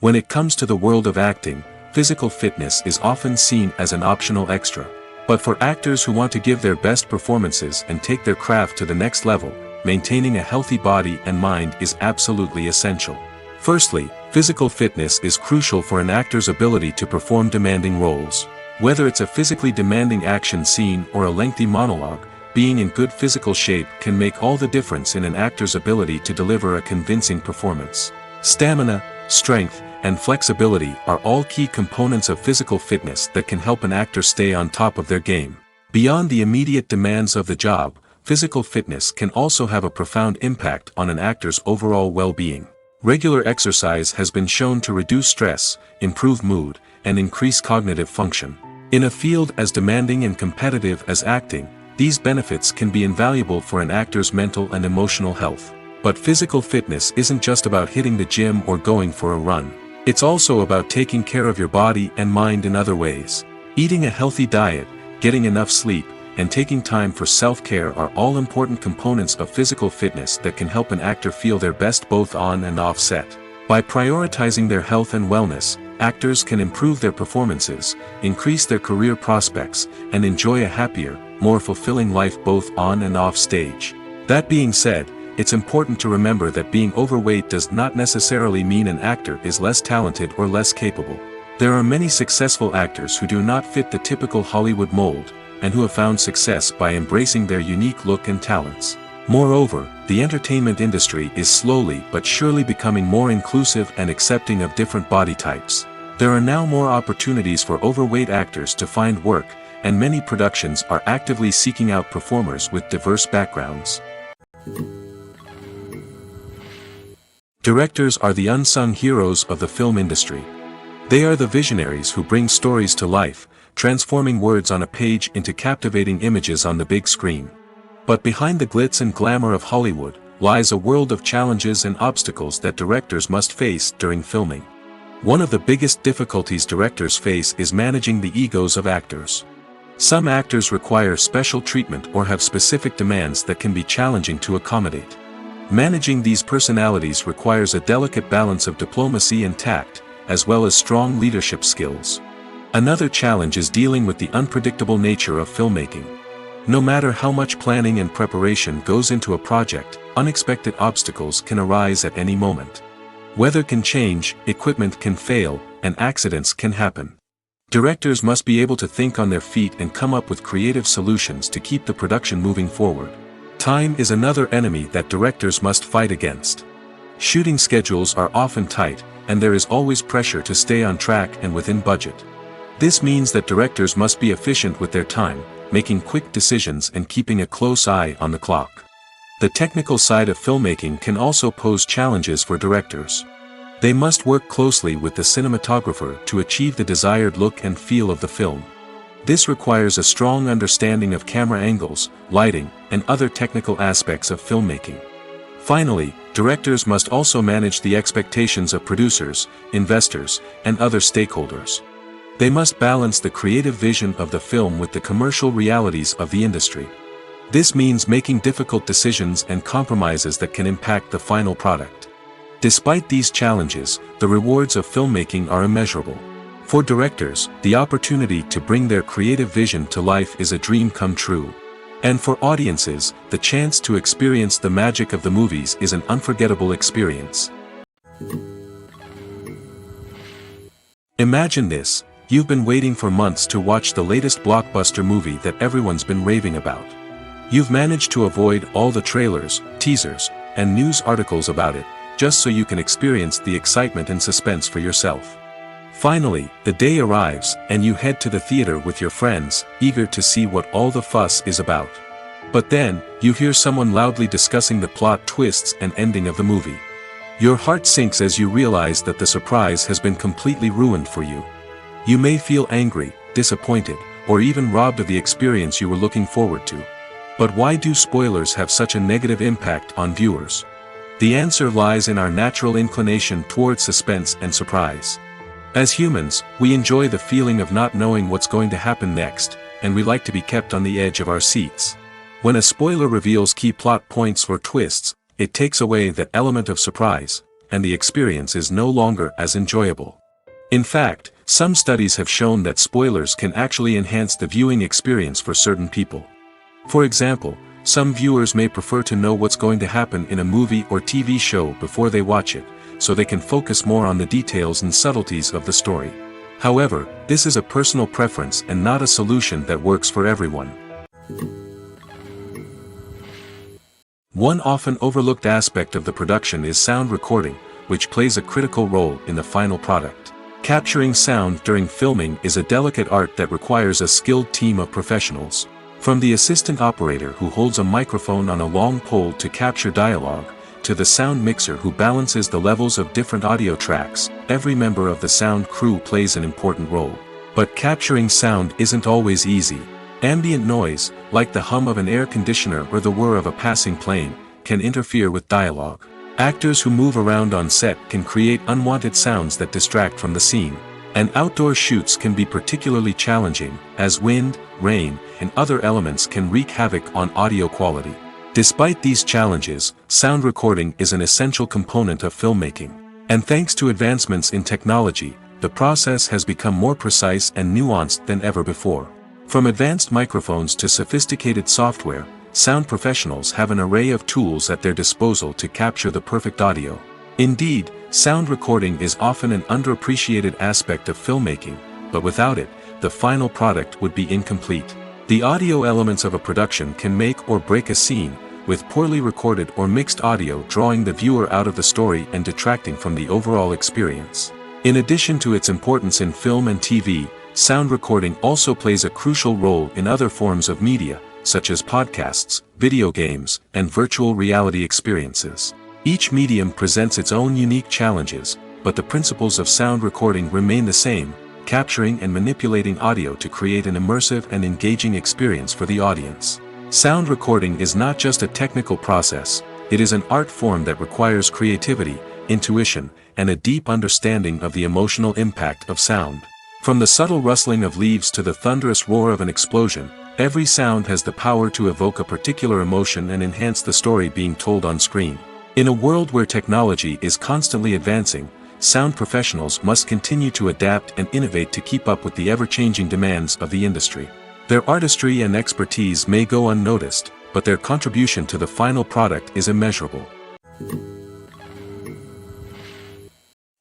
When it comes to the world of acting, physical fitness is often seen as an optional extra. But for actors who want to give their best performances and take their craft to the next level, maintaining a healthy body and mind is absolutely essential. Firstly, physical fitness is crucial for an actor's ability to perform demanding roles. Whether it's a physically demanding action scene or a lengthy monologue, being in good physical shape can make all the difference in an actor's ability to deliver a convincing performance. Stamina, strength, and flexibility are all key components of physical fitness that can help an actor stay on top of their game. Beyond the immediate demands of the job, physical fitness can also have a profound impact on an actor's overall well-being. Regular exercise has been shown to reduce stress, improve mood, and increase cognitive function. In a field as demanding and competitive as acting, these benefits can be invaluable for an actor's mental and emotional health. But physical fitness isn't just about hitting the gym or going for a run. It's also about taking care of your body and mind in other ways. Eating a healthy diet, getting enough sleep, and taking time for self-care are all important components of physical fitness that can help an actor feel their best both on and off set. By prioritizing their health and wellness, actors can improve their performances, increase their career prospects, and enjoy a happier, more fulfilling life both on and off stage. That being said, it's important to remember that being overweight does not necessarily mean an actor is less talented or less capable. There are many successful actors who do not fit the typical Hollywood mold, and who have found success by embracing their unique look and talents. Moreover, the entertainment industry is slowly but surely becoming more inclusive and accepting of different body types. There are now more opportunities for overweight actors to find work, and many productions are actively seeking out performers with diverse backgrounds. Directors are the unsung heroes of the film industry. They are the visionaries who bring stories to life, transforming words on a page into captivating images on the big screen. But behind the glitz and glamour of Hollywood, lies a world of challenges and obstacles that directors must face during filming. One of the biggest difficulties directors face is managing the egos of actors. Some actors require special treatment or have specific demands that can be challenging to accommodate. Managing these personalities requires a delicate balance of diplomacy and tact, as well as strong leadership skills. Another challenge is dealing with the unpredictable nature of filmmaking. No matter how much planning and preparation goes into a project, unexpected obstacles can arise at any moment. Weather can change, equipment can fail, and accidents can happen. Directors must be able to think on their feet and come up with creative solutions to keep the production moving forward. Time is another enemy that directors must fight against. Shooting schedules are often tight, and there is always pressure to stay on track and within budget. This means that directors must be efficient with their time, making quick decisions and keeping a close eye on the clock. The technical side of filmmaking can also pose challenges for directors. They must work closely with the cinematographer to achieve the desired look and feel of the film. This requires a strong understanding of camera angles, lighting, and other technical aspects of filmmaking. Finally, directors must also manage the expectations of producers, investors, and other stakeholders. They must balance the creative vision of the film with the commercial realities of the industry. This means making difficult decisions and compromises that can impact the final product. Despite these challenges, the rewards of filmmaking are immeasurable. For directors, the opportunity to bring their creative vision to life is a dream come true. And for audiences, the chance to experience the magic of the movies is an unforgettable experience. Imagine this: you've been waiting for months to watch the latest blockbuster movie that everyone's been raving about. You've managed to avoid all the trailers, teasers, and news articles about it, just so you can experience the excitement and suspense for yourself. Finally, the day arrives, and you head to the theater with your friends, eager to see what all the fuss is about. But then, you hear someone loudly discussing the plot twists and ending of the movie. Your heart sinks as you realize that the surprise has been completely ruined for you. You may feel angry, disappointed, or even robbed of the experience you were looking forward to. But why do spoilers have such a negative impact on viewers? The answer lies in our natural inclination toward suspense and surprise. As humans, we enjoy the feeling of not knowing what's going to happen next, and we like to be kept on the edge of our seats. When a spoiler reveals key plot points or twists, it takes away that element of surprise, and the experience is no longer as enjoyable. In fact, some studies have shown that spoilers can actually enhance the viewing experience for certain people. For example, some viewers may prefer to know what's going to happen in a movie or TV show before they watch it, so they can focus more on the details and subtleties of the story. However, this is a personal preference and not a solution that works for everyone. One often overlooked aspect of the production is sound recording, which plays a critical role in the final product. Capturing sound during filming is a delicate art that requires a skilled team of professionals. From the assistant operator who holds a microphone on a long pole to capture dialogue, to the sound mixer who balances the levels of different audio tracks, every member of the sound crew plays an important role. But capturing sound isn't always easy. Ambient noise, like the hum of an air conditioner or the whir of a passing plane, can interfere with dialogue. Actors who move around on set can create unwanted sounds that distract from the scene. And outdoor shoots can be particularly challenging, as wind, rain, and other elements can wreak havoc on audio quality. Despite these challenges, sound recording is an essential component of filmmaking. And thanks to advancements in technology, the process has become more precise and nuanced than ever before. From advanced microphones to sophisticated software, sound professionals have an array of tools at their disposal to capture the perfect audio. Indeed, sound recording is often an underappreciated aspect of filmmaking, but without it, the final product would be incomplete. The audio elements of a production can make or break a scene, with poorly recorded or mixed audio drawing the viewer out of the story and detracting from the overall experience. In addition to its importance in film and TV, sound recording also plays a crucial role in other forms of media, such as podcasts, video games, and virtual reality experiences. Each medium presents its own unique challenges, but the principles of sound recording remain the same: capturing and manipulating audio to create an immersive and engaging experience for the audience. Sound recording is not just a technical process, it is an art form that requires creativity, intuition, and a deep understanding of the emotional impact of sound. From the subtle rustling of leaves to the thunderous roar of an explosion, every sound has the power to evoke a particular emotion and enhance the story being told on screen. In a world where technology is constantly advancing, sound professionals must continue to adapt and innovate to keep up with the ever-changing demands of the industry. Their artistry and expertise may go unnoticed, but their contribution to the final product is immeasurable.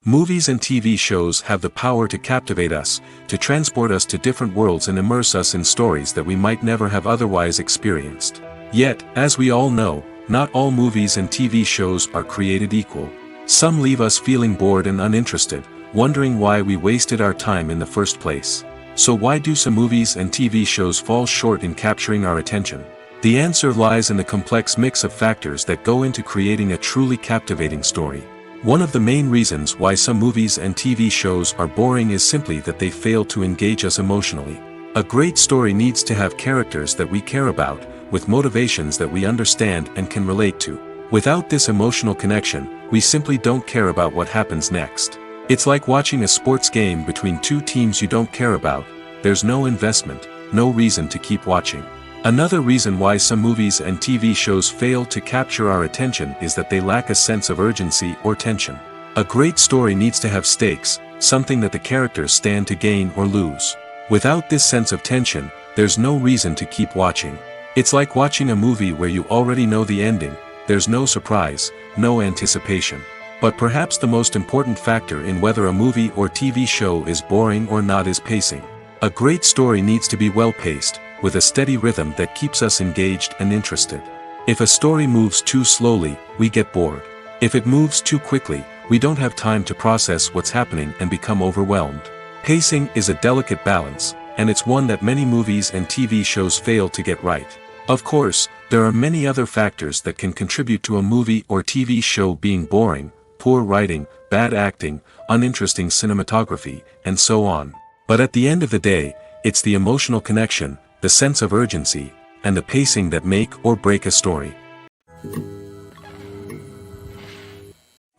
Movies and TV shows have the power to captivate us, to transport us to different worlds and immerse us in stories that we might never have otherwise experienced. Yet, as we all know, not all movies and TV shows are created equal. Some leave us feeling bored and uninterested, wondering why we wasted our time in the first place. So why do some movies and TV shows fall short in capturing our attention? The answer lies in the complex mix of factors that go into creating a truly captivating story. One of the main reasons why some movies and TV shows are boring is simply that they fail to engage us emotionally. A great story needs to have characters that we care about, with motivations that we understand and can relate to. Without this emotional connection, we simply don't care about what happens next. It's like watching a sports game between two teams you don't care about. There's no investment, no reason to keep watching. Another reason why some movies and TV shows fail to capture our attention is that they lack a sense of urgency or tension. A great story needs to have stakes, something that the characters stand to gain or lose. Without this sense of tension, there's no reason to keep watching. It's like watching a movie where you already know the ending. There's no surprise, no anticipation. But perhaps the most important factor in whether a movie or TV show is boring or not is pacing. A great story needs to be well-paced, with a steady rhythm that keeps us engaged and interested. If a story moves too slowly, we get bored. If it moves too quickly, we don't have time to process what's happening and become overwhelmed. Pacing is a delicate balance, and it's one that many movies and TV shows fail to get right. Of course, there are many other factors that can contribute to a movie or TV show being boring: poor writing, bad acting, uninteresting cinematography, and so on. But at the end of the day, it's the emotional connection, the sense of urgency, and the pacing that make or break a story.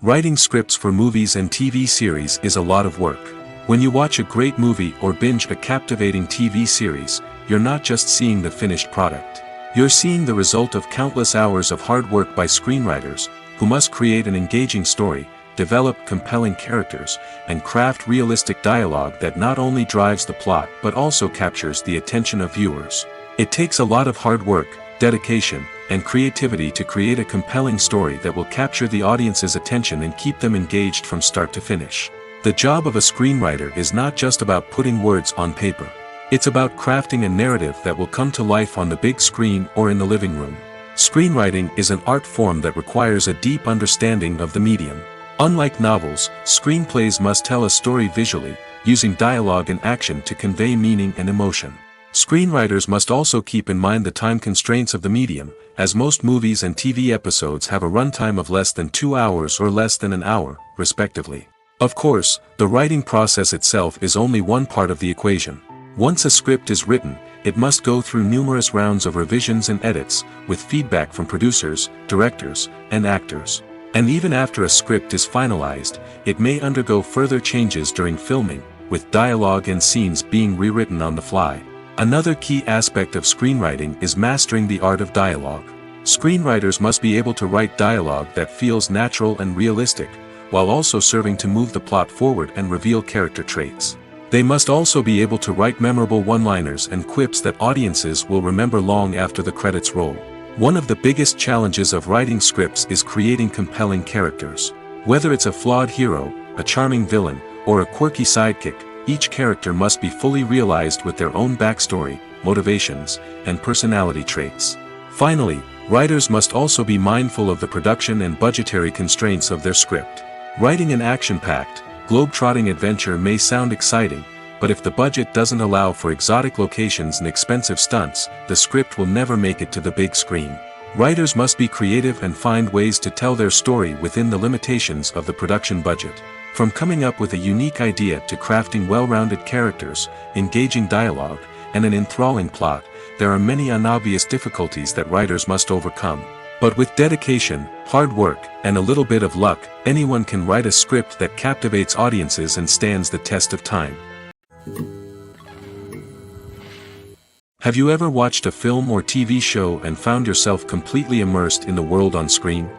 Writing scripts for movies and TV series is a lot of work. When you watch a great movie or binge a captivating TV series, you're not just seeing the finished product. You're seeing the result of countless hours of hard work by screenwriters, who must create an engaging story, develop compelling characters, and craft realistic dialogue that not only drives the plot but also captures the attention of viewers. It takes a lot of hard work, dedication, and creativity to create a compelling story that will capture the audience's attention and keep them engaged from start to finish. The job of a screenwriter is not just about putting words on paper. It's about crafting a narrative that will come to life on the big screen or in the living room. Screenwriting is an art form that requires a deep understanding of the medium. Unlike novels, screenplays must tell a story visually, using dialogue and action to convey meaning and emotion. Screenwriters must also keep in mind the time constraints of the medium, as most movies and TV episodes have a runtime of less than 2 hours or less than an hour, respectively. Of course, the writing process itself is only one part of the equation. Once a script is written, it must go through numerous rounds of revisions and edits, with feedback from producers, directors, and actors. And even after a script is finalized, it may undergo further changes during filming, with dialogue and scenes being rewritten on the fly. Another key aspect of screenwriting is mastering the art of dialogue. Screenwriters must be able to write dialogue that feels natural and realistic, while also serving to move the plot forward and reveal character traits. They must also be able to write memorable one-liners and quips that audiences will remember long after the credits roll. One of the biggest challenges of writing scripts is creating compelling characters. Whether it's a flawed hero, a charming villain, or a quirky sidekick, each character must be fully realized with their own backstory, motivations, and personality traits. Finally, writers must also be mindful of the production and budgetary constraints of their script. Writing an action-packed, globe-trotting adventure may sound exciting, but if the budget doesn't allow for exotic locations and expensive stunts, the script will never make it to the big screen. Writers must be creative and find ways to tell their story within the limitations of the production budget. From coming up with a unique idea to crafting well-rounded characters, engaging dialogue, and an enthralling plot, there are many unobvious difficulties that writers must overcome. But with dedication, hard work, and a little bit of luck, anyone can write a script that captivates audiences and stands the test of time. Have you ever watched a film or TV show and found yourself completely immersed in the world on screen?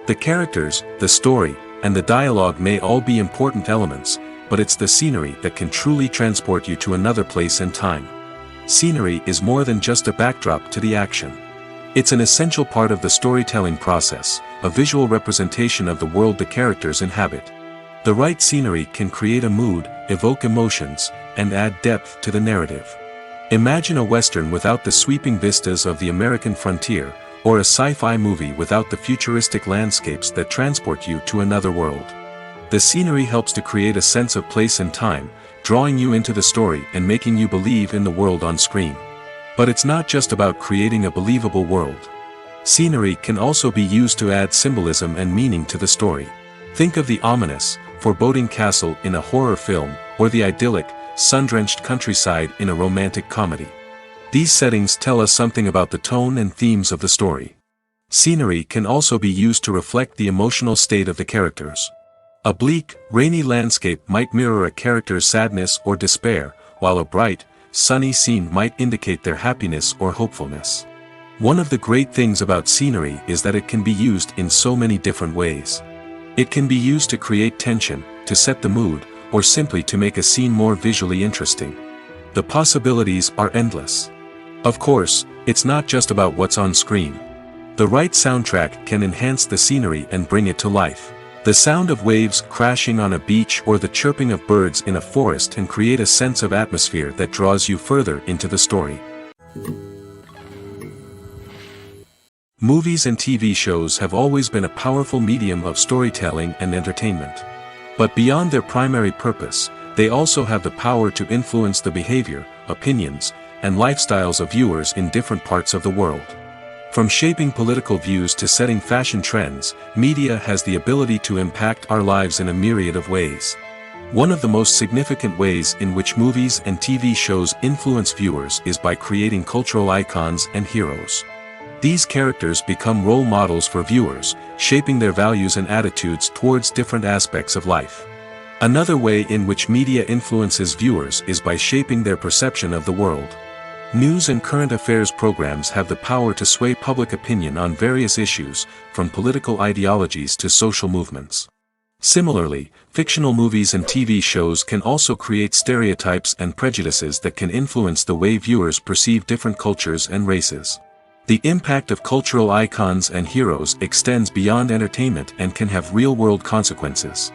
The characters, the story, and the dialogue may all be important elements, but it's the scenery that can truly transport you to another place and time. Scenery is more than just a backdrop to the action. It's an essential part of the storytelling process, a visual representation of the world the characters inhabit. The right scenery can create a mood, evoke emotions, and add depth to the narrative. Imagine a Western without the sweeping vistas of the American frontier, or a sci-fi movie without the futuristic landscapes that transport you to another world. The scenery helps to create a sense of place and time, drawing you into the story and making you believe in the world on screen. But it's not just about creating a believable world. Scenery can also be used to add symbolism and meaning to the story. Think of the ominous, foreboding castle in a horror film, or the idyllic, sun-drenched countryside in a romantic comedy. These settings tell us something about the tone and themes of the story. Scenery can also be used to reflect the emotional state of the characters. A bleak, rainy landscape might mirror a character's sadness or despair, while a bright, sunny scene might indicate their happiness or hopefulness. One of the great things about scenery is that it can be used in so many different ways. It can be used to create tension, to set the mood, or simply to make a scene more visually interesting. The possibilities are endless. Of course, it's not just about what's on screen. The right soundtrack can enhance the scenery and bring it to life. The sound of waves crashing on a beach or the chirping of birds in a forest can create a sense of atmosphere that draws you further into the story. Movies and TV shows have always been a powerful medium of storytelling and entertainment. But beyond their primary purpose, they also have the power to influence the behavior, opinions, and lifestyles of viewers in different parts of the world. From shaping political views to setting fashion trends, media has the ability to impact our lives in a myriad of ways. One of the most significant ways in which movies and TV shows influence viewers is by creating cultural icons and heroes. These characters become role models for viewers, shaping their values and attitudes towards different aspects of life. Another way in which media influences viewers is by shaping their perception of the world. News and current affairs programs have the power to sway public opinion on various issues, from political ideologies to social movements. Similarly, fictional movies and TV shows can also create stereotypes and prejudices that can influence the way viewers perceive different cultures and races. The impact of cultural icons and heroes extends beyond entertainment and can have real-world consequences.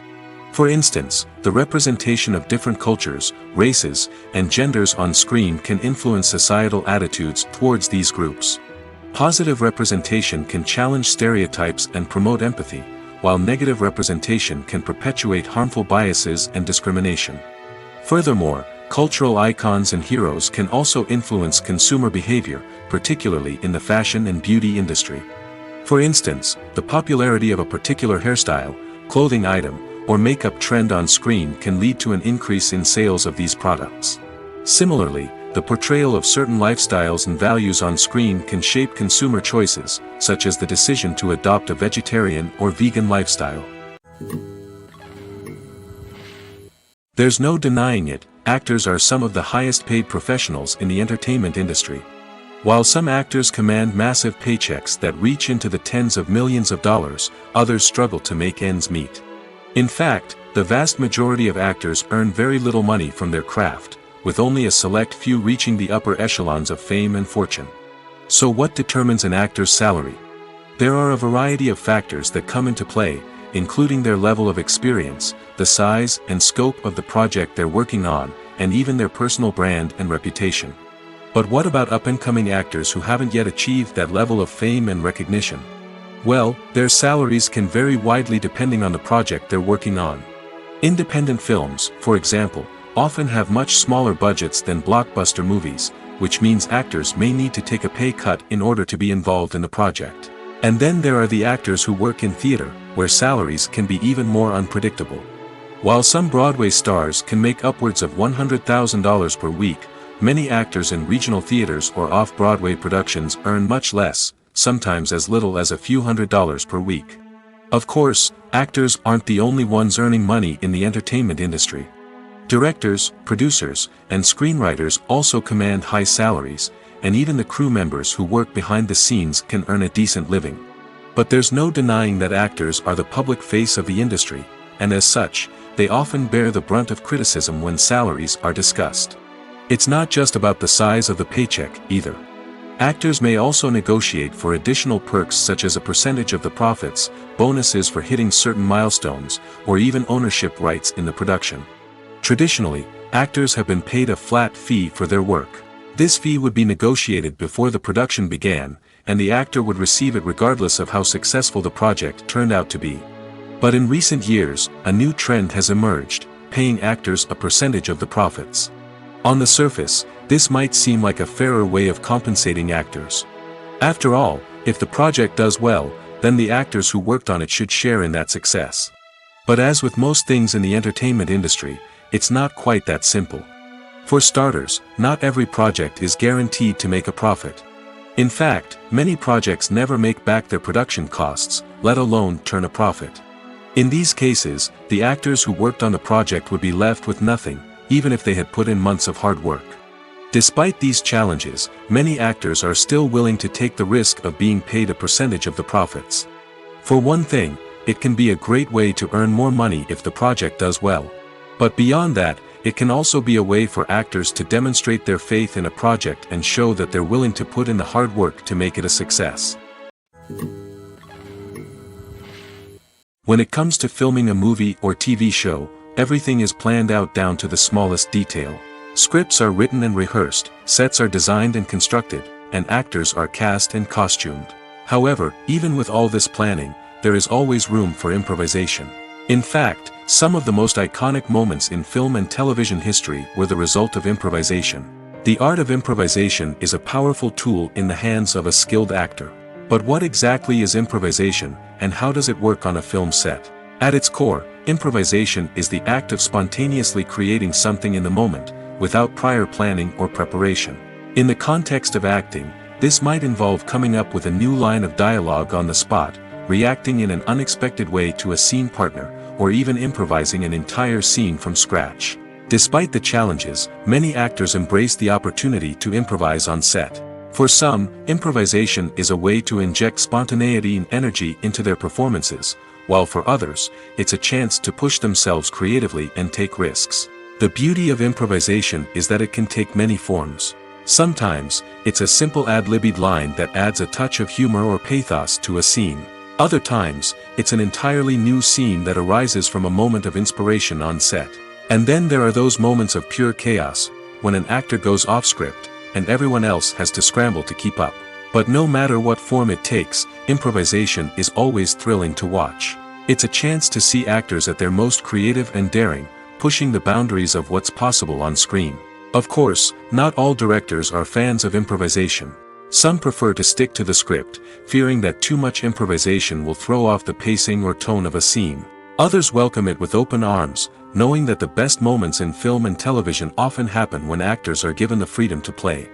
For instance, the representation of different cultures, races, and genders on screen can influence societal attitudes towards these groups. Positive representation can challenge stereotypes and promote empathy, while negative representation can perpetuate harmful biases and discrimination. Furthermore, cultural icons and heroes can also influence consumer behavior, particularly in the fashion and beauty industry. For instance, the popularity of a particular hairstyle, clothing item, or makeup trend on screen can lead to an increase in sales of these products. Similarly, the portrayal of certain lifestyles and values on screen can shape consumer choices, such as the decision to adopt a vegetarian or vegan lifestyle. There's no denying it, actors are some of the highest paid professionals in the entertainment industry. While some actors command massive paychecks that reach into the tens of millions of dollars, others struggle to make ends meet. In fact, the vast majority of actors earn very little money from their craft, with only a select few reaching the upper echelons of fame and fortune. So what determines an actor's salary? There are a variety of factors that come into play, including their level of experience, the size and scope of the project they're working on, and even their personal brand and reputation. But what about up-and-coming actors who haven't yet achieved that level of fame and recognition? Well, their salaries can vary widely depending on the project they're working on. Independent films, for example, often have much smaller budgets than blockbuster movies, which means actors may need to take a pay cut in order to be involved in the project. And then there are the actors who work in theater, where salaries can be even more unpredictable. While some Broadway stars can make upwards of $100,000 per week, many actors in regional theaters or off-Broadway productions earn much less, sometimes as little as a few $100s per week. Of course, actors aren't the only ones earning money in the entertainment industry. Directors, producers, and screenwriters also command high salaries, and even the crew members who work behind the scenes can earn a decent living. But there's no denying that actors are the public face of the industry, and as such, they often bear the brunt of criticism when salaries are discussed. It's not just about the size of the paycheck, either. Actors may also negotiate for additional perks such as a percentage of the profits, bonuses for hitting certain milestones, or even ownership rights in the production. Traditionally, actors have been paid a flat fee for their work. This fee would be negotiated before the production began, and the actor would receive it regardless of how successful the project turned out to be. But in recent years, a new trend has emerged. paying actors a percentage of the profits. On the surface, this might seem like a fairer way of compensating actors. After all, if the project does well, then the actors who worked on it should share in that success. But as with most things in the entertainment industry, it's not quite that simple. For starters, not every project is guaranteed to make a profit. In fact, many projects never make back their production costs, let alone turn a profit. In these cases, the actors who worked on the project would be left with nothing, even if they had put in months of hard work. Despite these challenges, many actors are still willing to take the risk of being paid a percentage of the profits. For one thing, it can be a great way to earn more money if the project does well. But beyond that, it can also be a way for actors to demonstrate their faith in a project and show that they're willing to put in the hard work to make it a success. When it comes to filming a movie or TV show, everything is planned out down to the smallest detail. Scripts are written and rehearsed, sets are designed and constructed, and actors are cast and costumed. However, even with all this planning, there is always room for improvisation. In fact, some of the most iconic moments in film and television history were the result of improvisation. The art of improvisation is a powerful tool in the hands of a skilled actor. But what exactly is improvisation, and how does it work on a film set? At its core, improvisation is the act of spontaneously creating something in the moment, without prior planning or preparation. In the context of acting, this might involve coming up with a new line of dialogue on the spot, reacting in an unexpected way to a scene partner, or even improvising an entire scene from scratch. Despite the challenges, many actors embrace the opportunity to improvise on set. For some, improvisation is a way to inject spontaneity and energy into their performances, while for others, it's a chance to push themselves creatively and take risks. The beauty of improvisation is that it can take many forms. Sometimes, it's a simple ad-libbed line that adds a touch of humor or pathos to a scene. Other times, it's an entirely new scene that arises from a moment of inspiration on set. And then there are those moments of pure chaos, when an actor goes off script, and everyone else has to scramble to keep up. But no matter what form it takes, improvisation is always thrilling to watch. It's a chance to see actors at their most creative and daring, pushing the boundaries of what's possible on screen. Of course, not all directors are fans of improvisation. Some prefer to stick to the script, fearing that too much improvisation will throw off the pacing or tone of a scene. Others welcome it with open arms, knowing that the best moments in film and television often happen when actors are given the freedom to play.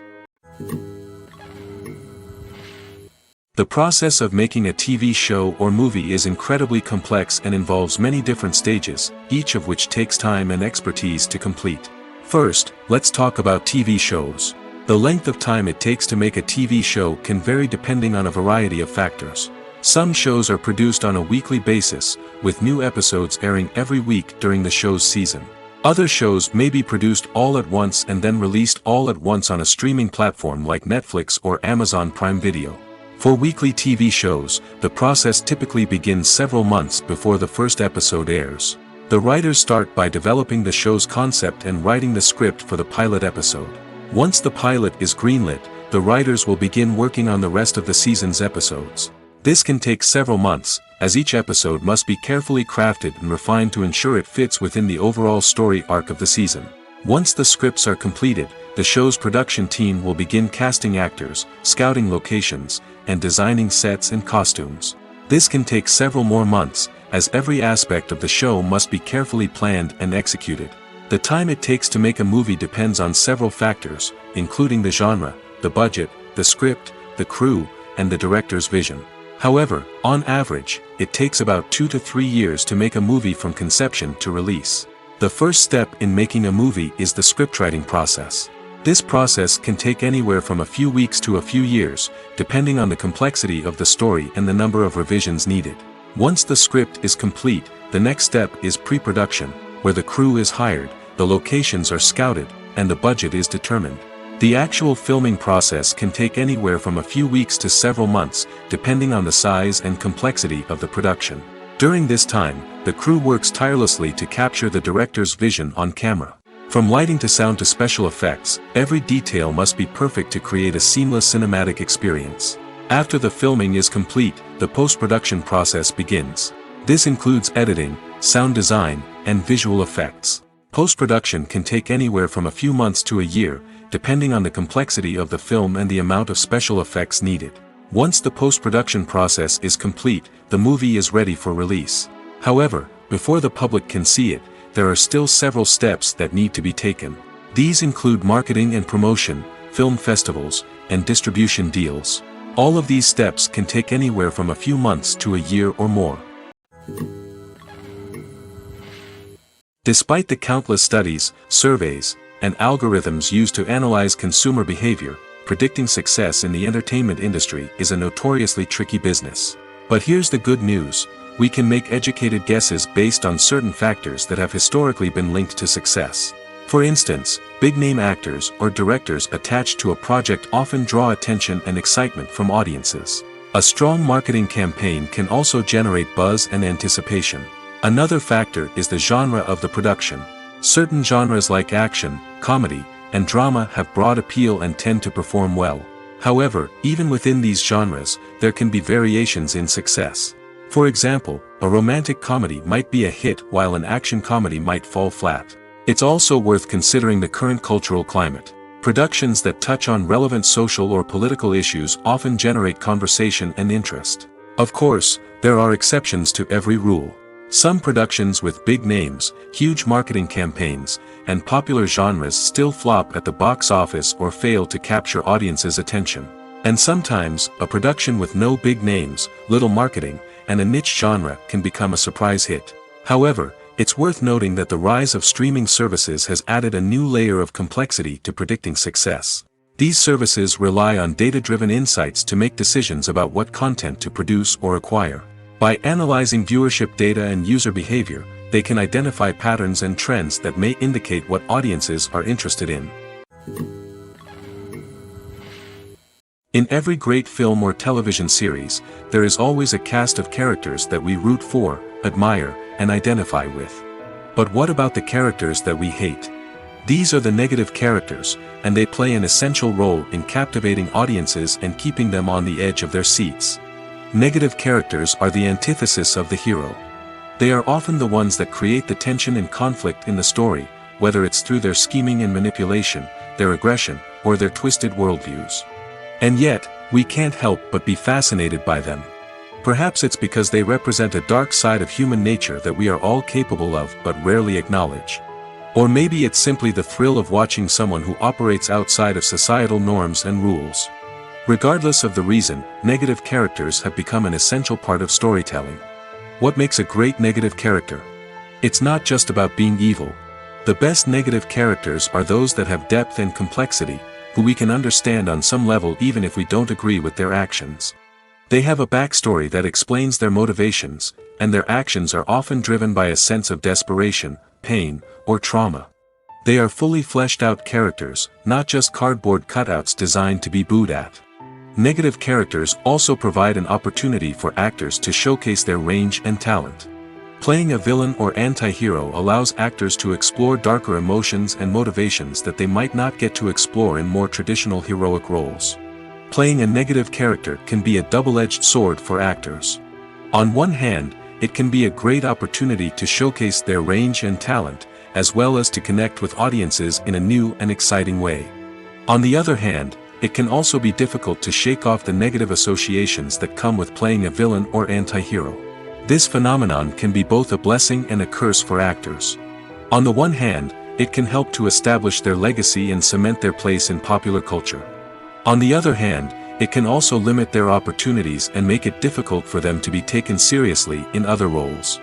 The process of making a TV show or movie is incredibly complex and involves many different stages, each of which takes time and expertise to complete. First, let's talk about TV shows. The length of time it takes to make a TV show can vary depending on a variety of factors. Some shows are produced on a weekly basis, with new episodes airing every week during the show's season. Other shows may be produced all at once and then released all at once on a streaming platform like Netflix or Amazon Prime Video. For weekly TV shows, the process typically begins several months before the first episode airs. The writers start by developing the show's concept and writing the script for the pilot episode. Once the pilot is greenlit, the writers will begin working on the rest of the season's episodes. This can take several months, as each episode must be carefully crafted and refined to ensure it fits within the overall story arc of the season. Once the scripts are completed, the show's production team will begin casting actors, scouting locations, and designing sets and costumes. This can take several more months, as every aspect of the show must be carefully planned and executed. The time it takes to make a movie depends on several factors, including the genre, the budget, the script, the crew, and the director's vision. However, on average, it takes about 2 to 3 years to make a movie from conception to release. The first step in making a movie is the scriptwriting process. This process can take anywhere from a few weeks to a few years, depending on the complexity of the story and the number of revisions needed. Once the script is complete, the next step is pre-production, where the crew is hired, the locations are scouted, and the budget is determined. The actual filming process can take anywhere from a few weeks to several months, depending on the size and complexity of the production. During this time, the crew works tirelessly to capture the director's vision on camera. From lighting to sound to special effects, every detail must be perfect to create a seamless cinematic experience. After the filming is complete, the post-production process begins. This includes editing, sound design, and visual effects. Post-production can take anywhere from a few months to a year, depending on the complexity of the film and the amount of special effects needed. Once the post-production process is complete, the movie is ready for release. However, before the public can see it, there are still several steps that need to be taken. These include marketing and promotion, film festivals, and distribution deals. All of these steps can take anywhere from a few months to a year or more. Despite the countless studies, surveys, and algorithms used to analyze consumer behavior, predicting success in the entertainment industry is a notoriously tricky business. But here's the good news: we can make educated guesses based on certain factors that have historically been linked to success. For instance, big-name actors or directors attached to a project often draw attention and excitement from audiences. A strong marketing campaign can also generate buzz and anticipation. Another factor is the genre of the production. Certain genres like action, comedy, and drama have broad appeal and tend to perform well. However, even within these genres, there can be variations in success. For example, a romantic comedy might be a hit while an action comedy might fall flat. It's also worth considering the current cultural climate. Productions that touch on relevant social or political issues often generate conversation and interest. Of course, there are exceptions to every rule. Some productions with big names, huge marketing campaigns, and popular genres still flop at the box office or fail to capture audiences' attention. And sometimes, a production with no big names, little marketing, and a niche genre can become a surprise hit. However, it's worth noting that the rise of streaming services has added a new layer of complexity to predicting success. These services rely on data-driven insights to make decisions about what content to produce or acquire. By analyzing viewership data and user behavior, they can identify patterns and trends that may indicate what audiences are interested in. In every great film or television series, there is always a cast of characters that we root for, admire, and identify with. But what about the characters that we hate? These are the negative characters, and they play an essential role in captivating audiences and keeping them on the edge of their seats. Negative characters are the antithesis of the hero. They are often the ones that create the tension and conflict in the story, whether it's through their scheming and manipulation, their aggression, or their twisted worldviews. And yet, we can't help but be fascinated by them. Perhaps it's because they represent a dark side of human nature that we are all capable of but rarely acknowledge. Or maybe it's simply the thrill of watching someone who operates outside of societal norms and rules. Regardless of the reason, negative characters have become an essential part of storytelling. What makes a great negative character? It's not just about being evil. The best negative characters are those that have depth and complexity, who we can understand on some level even if we don't agree with their actions. They have a backstory that explains their motivations, and their actions are often driven by a sense of desperation, pain, or trauma. They are fully fleshed out characters, not just cardboard cutouts designed to be booed at. Negative characters also provide an opportunity for actors to showcase their range and talent. Playing a villain or anti-hero allows actors to explore darker emotions and motivations that they might not get to explore in more traditional heroic roles. Playing a negative character can be a double-edged sword for actors. On one hand, it can be a great opportunity to showcase their range and talent, as well as to connect with audiences in a new and exciting way. On the other hand, it can also be difficult to shake off the negative associations that come with playing a villain or anti-hero. This phenomenon can be both a blessing and a curse for actors. On the one hand, it can help to establish their legacy and cement their place in popular culture. On the other hand, it can also limit their opportunities and make it difficult for them to be taken seriously in other roles.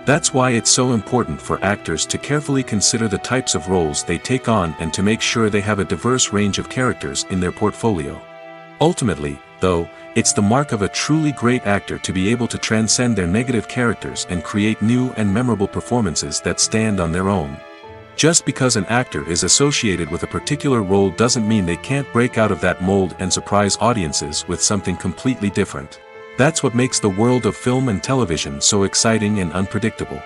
That's why it's so important for actors to carefully consider the types of roles they take on and to make sure they have a diverse range of characters in their portfolio. Ultimately, though, it's the mark of a truly great actor to be able to transcend their negative characters and create new and memorable performances that stand on their own. Just because an actor is associated with a particular role doesn't mean they can't break out of that mold and surprise audiences with something completely different. That's what makes the world of film and television so exciting and unpredictable.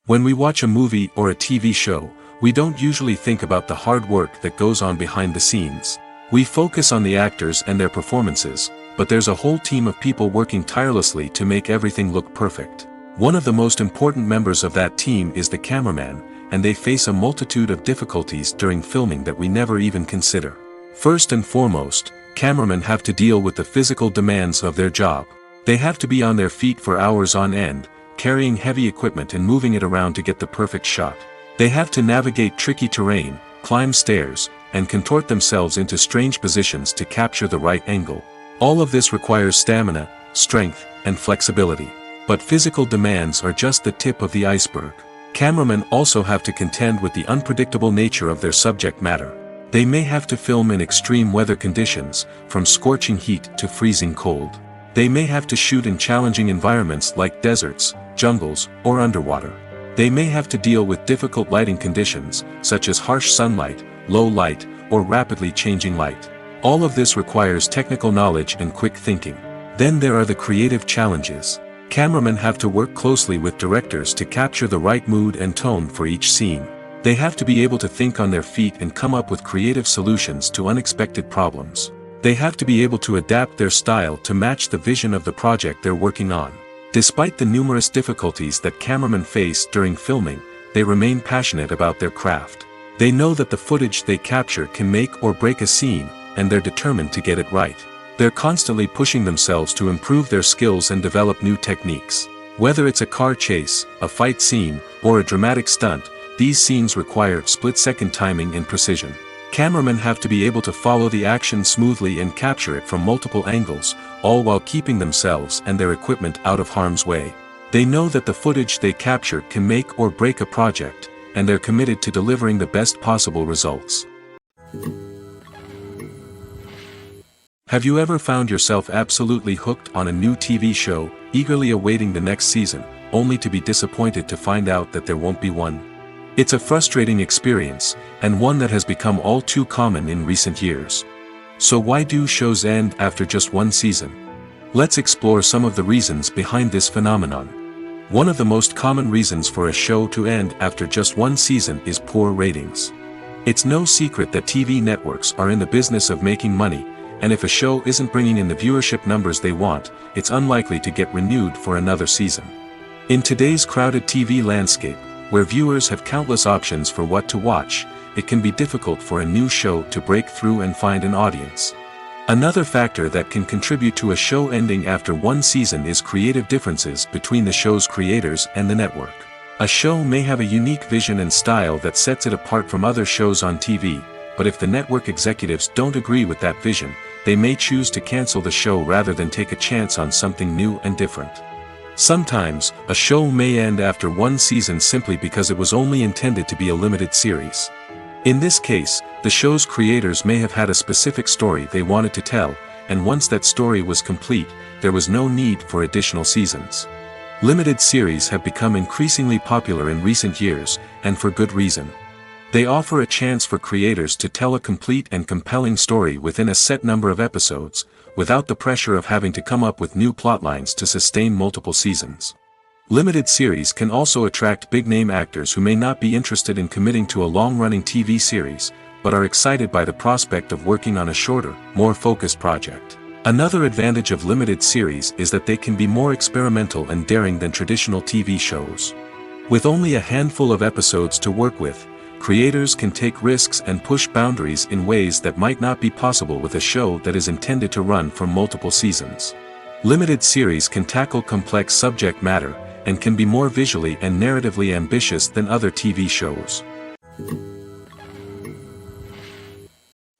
When we watch a movie or a TV show, we don't usually think about the hard work that goes on behind the scenes. We focus on the actors and their performances, but there's a whole team of people working tirelessly to make everything look perfect. One of the most important members of that team is the cameraman, and they face a multitude of difficulties during filming that we never even consider. First and foremost, cameramen have to deal with the physical demands of their job. They have to be on their feet for hours on end, carrying heavy equipment and moving it around to get the perfect shot. They have to navigate tricky terrain, climb stairs, and contort themselves into strange positions to capture the right angle. All of this requires stamina, strength, and flexibility. But physical demands are just the tip of the iceberg. Cameramen also have to contend with the unpredictable nature of their subject matter. They may have to film in extreme weather conditions, from scorching heat to freezing cold. They may have to shoot in challenging environments like deserts, jungles, or underwater. They may have to deal with difficult lighting conditions, such as harsh sunlight, low light, or rapidly changing light. All of this requires technical knowledge and quick thinking. Then there are the creative challenges. Cameramen have to work closely with directors to capture the right mood and tone for each scene. They have to be able to think on their feet and come up with creative solutions to unexpected problems. They have to be able to adapt their style to match the vision of the project they're working on. Despite the numerous difficulties that cameramen face during filming, they remain passionate about their craft. They know that the footage they capture can make or break a scene, and they're determined to get it right. They're constantly pushing themselves to improve their skills and develop new techniques. Whether it's a car chase, a fight scene, or a dramatic stunt, these scenes require split-second timing and precision. Cameramen have to be able to follow the action smoothly and capture it from multiple angles, all while keeping themselves and their equipment out of harm's way. They know that the footage they capture can make or break a project, and they're committed to delivering the best possible results. Have you ever found yourself absolutely hooked on a new TV show, eagerly awaiting the next season, only to be disappointed to find out that there won't be one? It's a frustrating experience, and one that has become all too common in recent years. So why do shows end after just one season? Let's explore some of the reasons behind this phenomenon. One of the most common reasons for a show to end after just one season is poor ratings. It's no secret that TV networks are in the business of making money, and if a show isn't bringing in the viewership numbers they want, it's unlikely to get renewed for another season. In today's crowded TV landscape, where viewers have countless options for what to watch, it can be difficult for a new show to break through and find an audience. Another factor that can contribute to a show ending after one season is creative differences between the show's creators and the network. A show may have a unique vision and style that sets it apart from other shows on TV, but if the network executives don't agree with that vision, they may choose to cancel the show rather than take a chance on something new and different. Sometimes, a show may end after one season simply because it was only intended to be a limited series. In this case, the show's creators may have had a specific story they wanted to tell, and once that story was complete, there was no need for additional seasons. Limited series have become increasingly popular in recent years, and for good reason. They offer a chance for creators to tell a complete and compelling story within a set number of episodes, without the pressure of having to come up with new plotlines to sustain multiple seasons. Limited series can also attract big-name actors who may not be interested in committing to a long-running TV series, but are excited by the prospect of working on a shorter, more focused project. Another advantage of limited series is that they can be more experimental and daring than traditional TV shows. With only a handful of episodes to work with, creators can take risks and push boundaries in ways that might not be possible with a show that is intended to run for multiple seasons. Limited series can tackle complex subject matter, and can be more visually and narratively ambitious than other TV shows.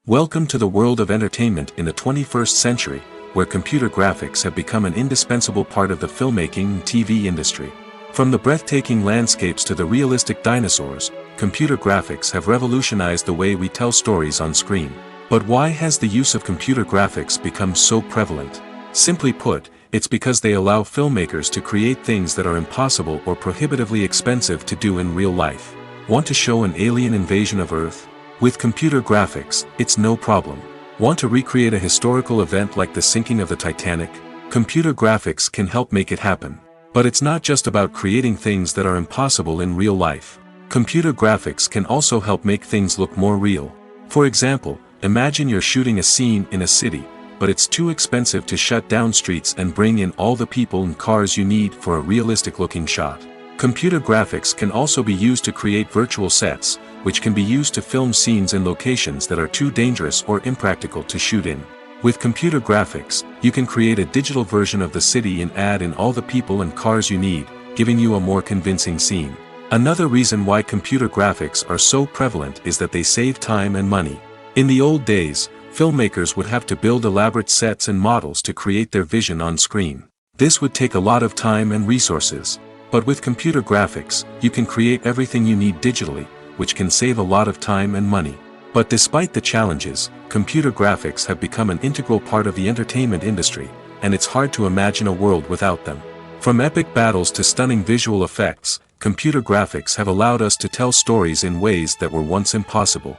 Welcome to the world of entertainment in the 21st century, where computer graphics have become an indispensable part of the filmmaking and TV industry. From the breathtaking landscapes to the realistic dinosaurs, computer graphics have revolutionized the way we tell stories on screen. But why has the use of computer graphics become so prevalent? Simply put, it's because they allow filmmakers to create things that are impossible or prohibitively expensive to do in real life. Want to show an alien invasion of Earth? With computer graphics, it's no problem. Want to recreate a historical event like the sinking of the Titanic? Computer graphics can help make it happen. But it's not just about creating things that are impossible in real life. Computer graphics can also help make things look more real. For example, imagine you're shooting a scene in a city, but it's too expensive to shut down streets and bring in all the people and cars you need for a realistic-looking shot. Computer graphics can also be used to create virtual sets, which can be used to film scenes in locations that are too dangerous or impractical to shoot in. With computer graphics, you can create a digital version of the city and add in all the people and cars you need, giving you a more convincing scene. Another reason why computer graphics are so prevalent is that they save time and money. In the old days, filmmakers would have to build elaborate sets and models to create their vision on screen. This would take a lot of time and resources. But with computer graphics, you can create everything you need digitally, which can save a lot of time and money. But despite the challenges, computer graphics have become an integral part of the entertainment industry, and it's hard to imagine a world without them. From epic battles to stunning visual effects, computer graphics have allowed us to tell stories in ways that were once impossible.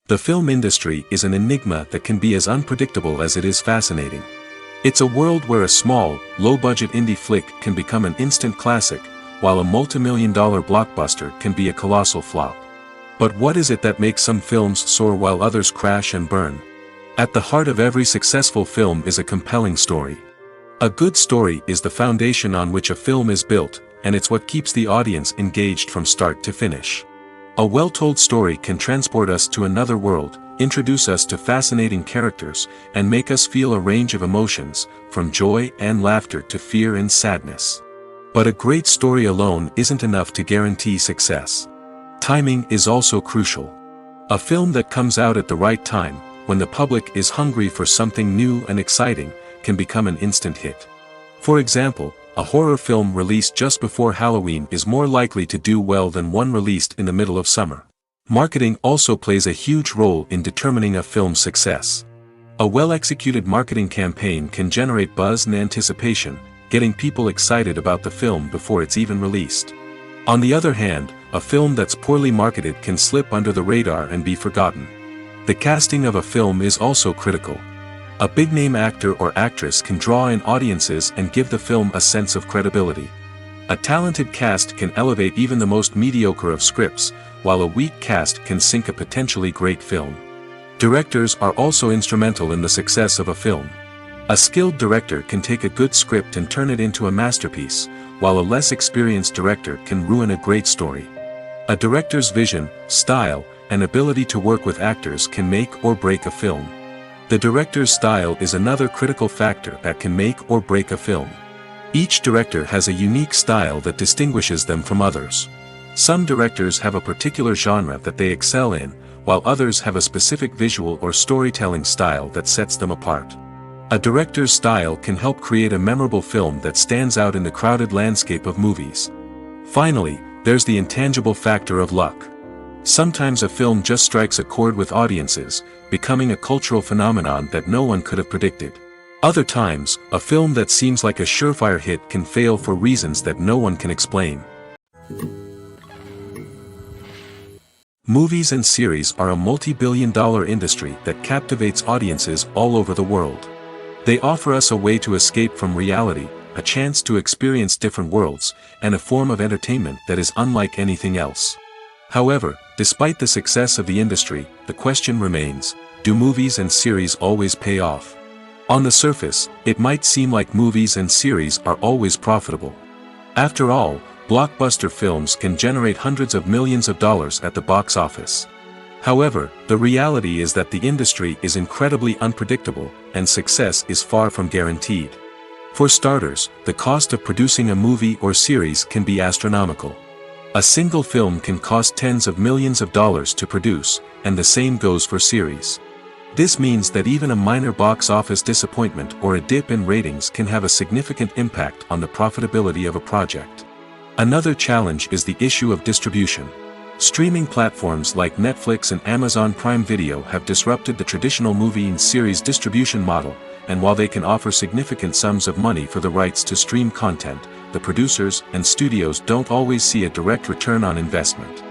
The film industry is an enigma that can be as unpredictable as it is fascinating. It's a world where a small, low-budget indie flick can become an instant classic, while a multi-million-dollar blockbuster can be a colossal flop. But what is it that makes some films soar while others crash and burn? At the heart of every successful film is a compelling story. A good story is the foundation on which a film is built, and it's what keeps the audience engaged from start to finish. A well-told story can transport us to another world, introduce us to fascinating characters, and make us feel a range of emotions, from joy and laughter to fear and sadness. But a great story alone isn't enough to guarantee success. Timing is also crucial. A film that comes out at the right time, when the public is hungry for something new and exciting, can become an instant hit. For example, a horror film released just before Halloween is more likely to do well than one released in the middle of summer. Marketing also plays a huge role in determining a film's success. A well-executed marketing campaign can generate buzz and anticipation, getting people excited about the film before it's even released. On the other hand, a film that's poorly marketed can slip under the radar and be forgotten. The casting of a film is also critical. A big-name actor or actress can draw in audiences and give the film a sense of credibility. A talented cast can elevate even the most mediocre of scripts, while a weak cast can sink a potentially great film. Directors are also instrumental in the success of a film. A skilled director can take a good script and turn it into a masterpiece, while a less experienced director can ruin a great story. A director's vision, style, and ability to work with actors can make or break a film. The director's style is another critical factor that can make or break a film. Each director has a unique style that distinguishes them from others. Some directors have a particular genre that they excel in, while others have a specific visual or storytelling style that sets them apart. A director's style can help create a memorable film that stands out in the crowded landscape of movies. Finally, there's the intangible factor of luck. Sometimes a film just strikes a chord with audiences, becoming a cultural phenomenon that no one could have predicted. Other times, a film that seems like a surefire hit can fail for reasons that no one can explain. Movies and series are a multi-billion-dollar industry that captivates audiences all over the world. They offer us a way to escape from reality, a chance to experience different worlds, and a form of entertainment that is unlike anything else. However, despite the success of the industry, the question remains, do movies and series always pay off? On the surface, it might seem like movies and series are always profitable. After all, blockbuster films can generate hundreds of millions of dollars at the box office. However, the reality is that the industry is incredibly unpredictable, and success is far from guaranteed. For starters, the cost of producing a movie or series can be astronomical. A single film can cost tens of millions of dollars to produce, and the same goes for series. This means that even a minor box office disappointment or a dip in ratings can have a significant impact on the profitability of a project. Another challenge is the issue of distribution. Streaming platforms like Netflix and Amazon Prime Video have disrupted the traditional movie and series distribution model, and while they can offer significant sums of money for the rights to stream content, the producers and studios don't always see a direct return on investment.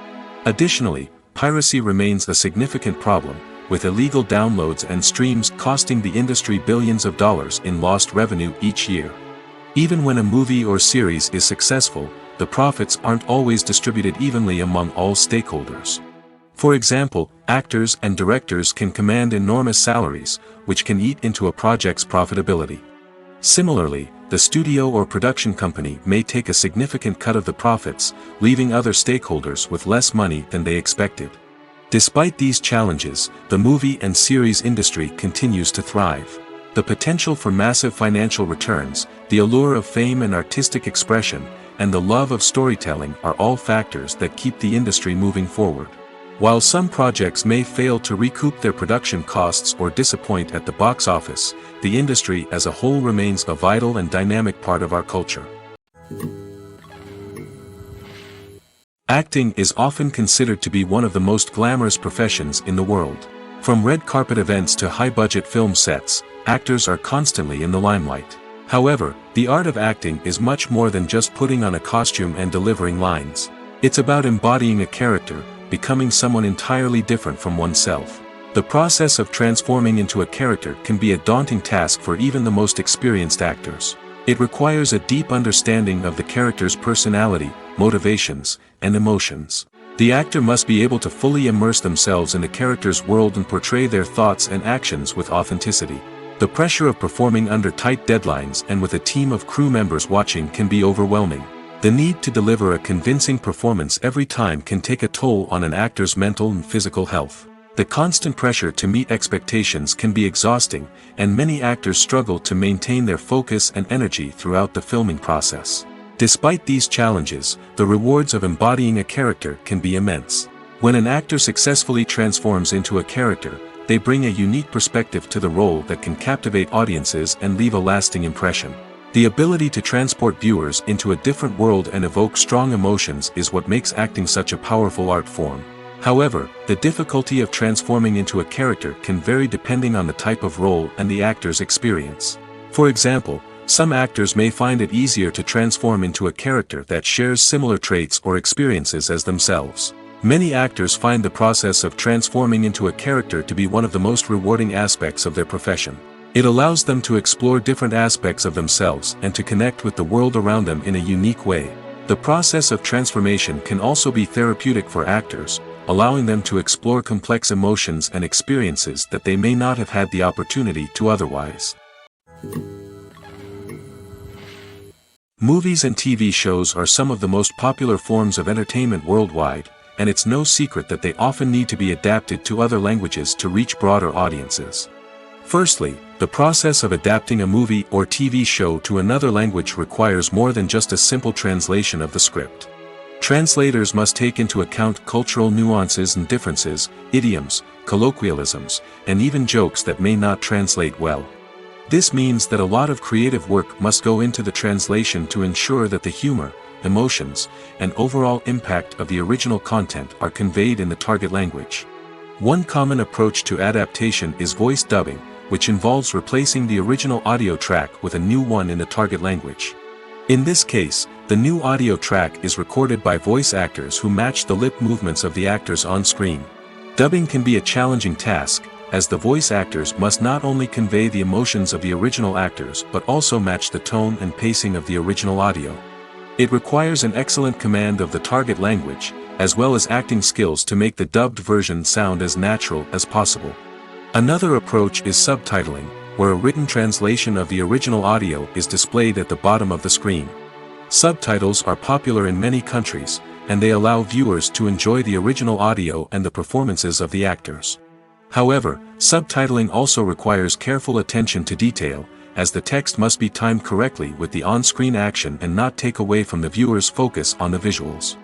Additionally, piracy remains a significant problem, with illegal downloads and streams costing the industry billions of dollars in lost revenue each year. Even when a movie or series is successful, the profits aren't always distributed evenly among all stakeholders. For example, actors and directors can command enormous salaries, which can eat into a project's profitability. Similarly, the studio or production company may take a significant cut of the profits, leaving other stakeholders with less money than they expected. Despite these challenges, the movie and series industry continues to thrive. The potential for massive financial returns, the allure of fame and artistic expression, and the love of storytelling are all factors that keep the industry moving forward. While some projects may fail to recoup their production costs or disappoint at the box office, the industry as a whole remains a vital and dynamic part of our culture. Acting is often considered to be one of the most glamorous professions in the world. From red carpet events to high-budget film sets, actors are constantly in the limelight. However, the art of acting is much more than just putting on a costume and delivering lines. It's about embodying a character, becoming someone entirely different from oneself. The process of transforming into a character can be a daunting task for even the most experienced actors. It requires a deep understanding of the character's personality, motivations, and emotions. The actor must be able to fully immerse themselves in the character's world and portray their thoughts and actions with authenticity. The pressure of performing under tight deadlines and with a team of crew members watching can be overwhelming. The need to deliver a convincing performance every time can take a toll on an actor's mental and physical health. The constant pressure to meet expectations can be exhausting, and many actors struggle to maintain their focus and energy throughout the filming process. Despite these challenges, the rewards of embodying a character can be immense. When an actor successfully transforms into a character, they bring a unique perspective to the role that can captivate audiences and leave a lasting impression. The ability to transport viewers into a different world and evoke strong emotions is what makes acting such a powerful art form. However, the difficulty of transforming into a character can vary depending on the type of role and the actor's experience. For example, some actors may find it easier to transform into a character that shares similar traits or experiences as themselves. Many actors find the process of transforming into a character to be one of the most rewarding aspects of their profession. It allows them to explore different aspects of themselves and to connect with the world around them in a unique way. The process of transformation can also be therapeutic for actors, allowing them to explore complex emotions and experiences that they may not have had the opportunity to otherwise. Movies and TV shows are some of the most popular forms of entertainment worldwide, and it's no secret that they often need to be adapted to other languages to reach broader audiences. Firstly, the process of adapting a movie or TV show to another language requires more than just a simple translation of the script. Translators must take into account cultural nuances and differences, idioms, colloquialisms, and even jokes that may not translate well. This means that a lot of creative work must go into the translation to ensure that the humor, emotions, and overall impact of the original content are conveyed in the target language. One common approach to adaptation is voice dubbing, which involves replacing the original audio track with a new one in the target language. In this case, the new audio track is recorded by voice actors who match the lip movements of the actors on screen. Dubbing can be a challenging task, as the voice actors must not only convey the emotions of the original actors but also match the tone and pacing of the original audio. It requires an excellent command of the target language, as well as acting skills to make the dubbed version sound as natural as possible. Another approach is subtitling, where a written translation of the original audio is displayed at the bottom of the screen. Subtitles are popular in many countries, and they allow viewers to enjoy the original audio and the performances of the actors. However, subtitling also requires careful attention to detail, as the text must be timed correctly with the on-screen action and not take away from the viewer's focus on the visuals.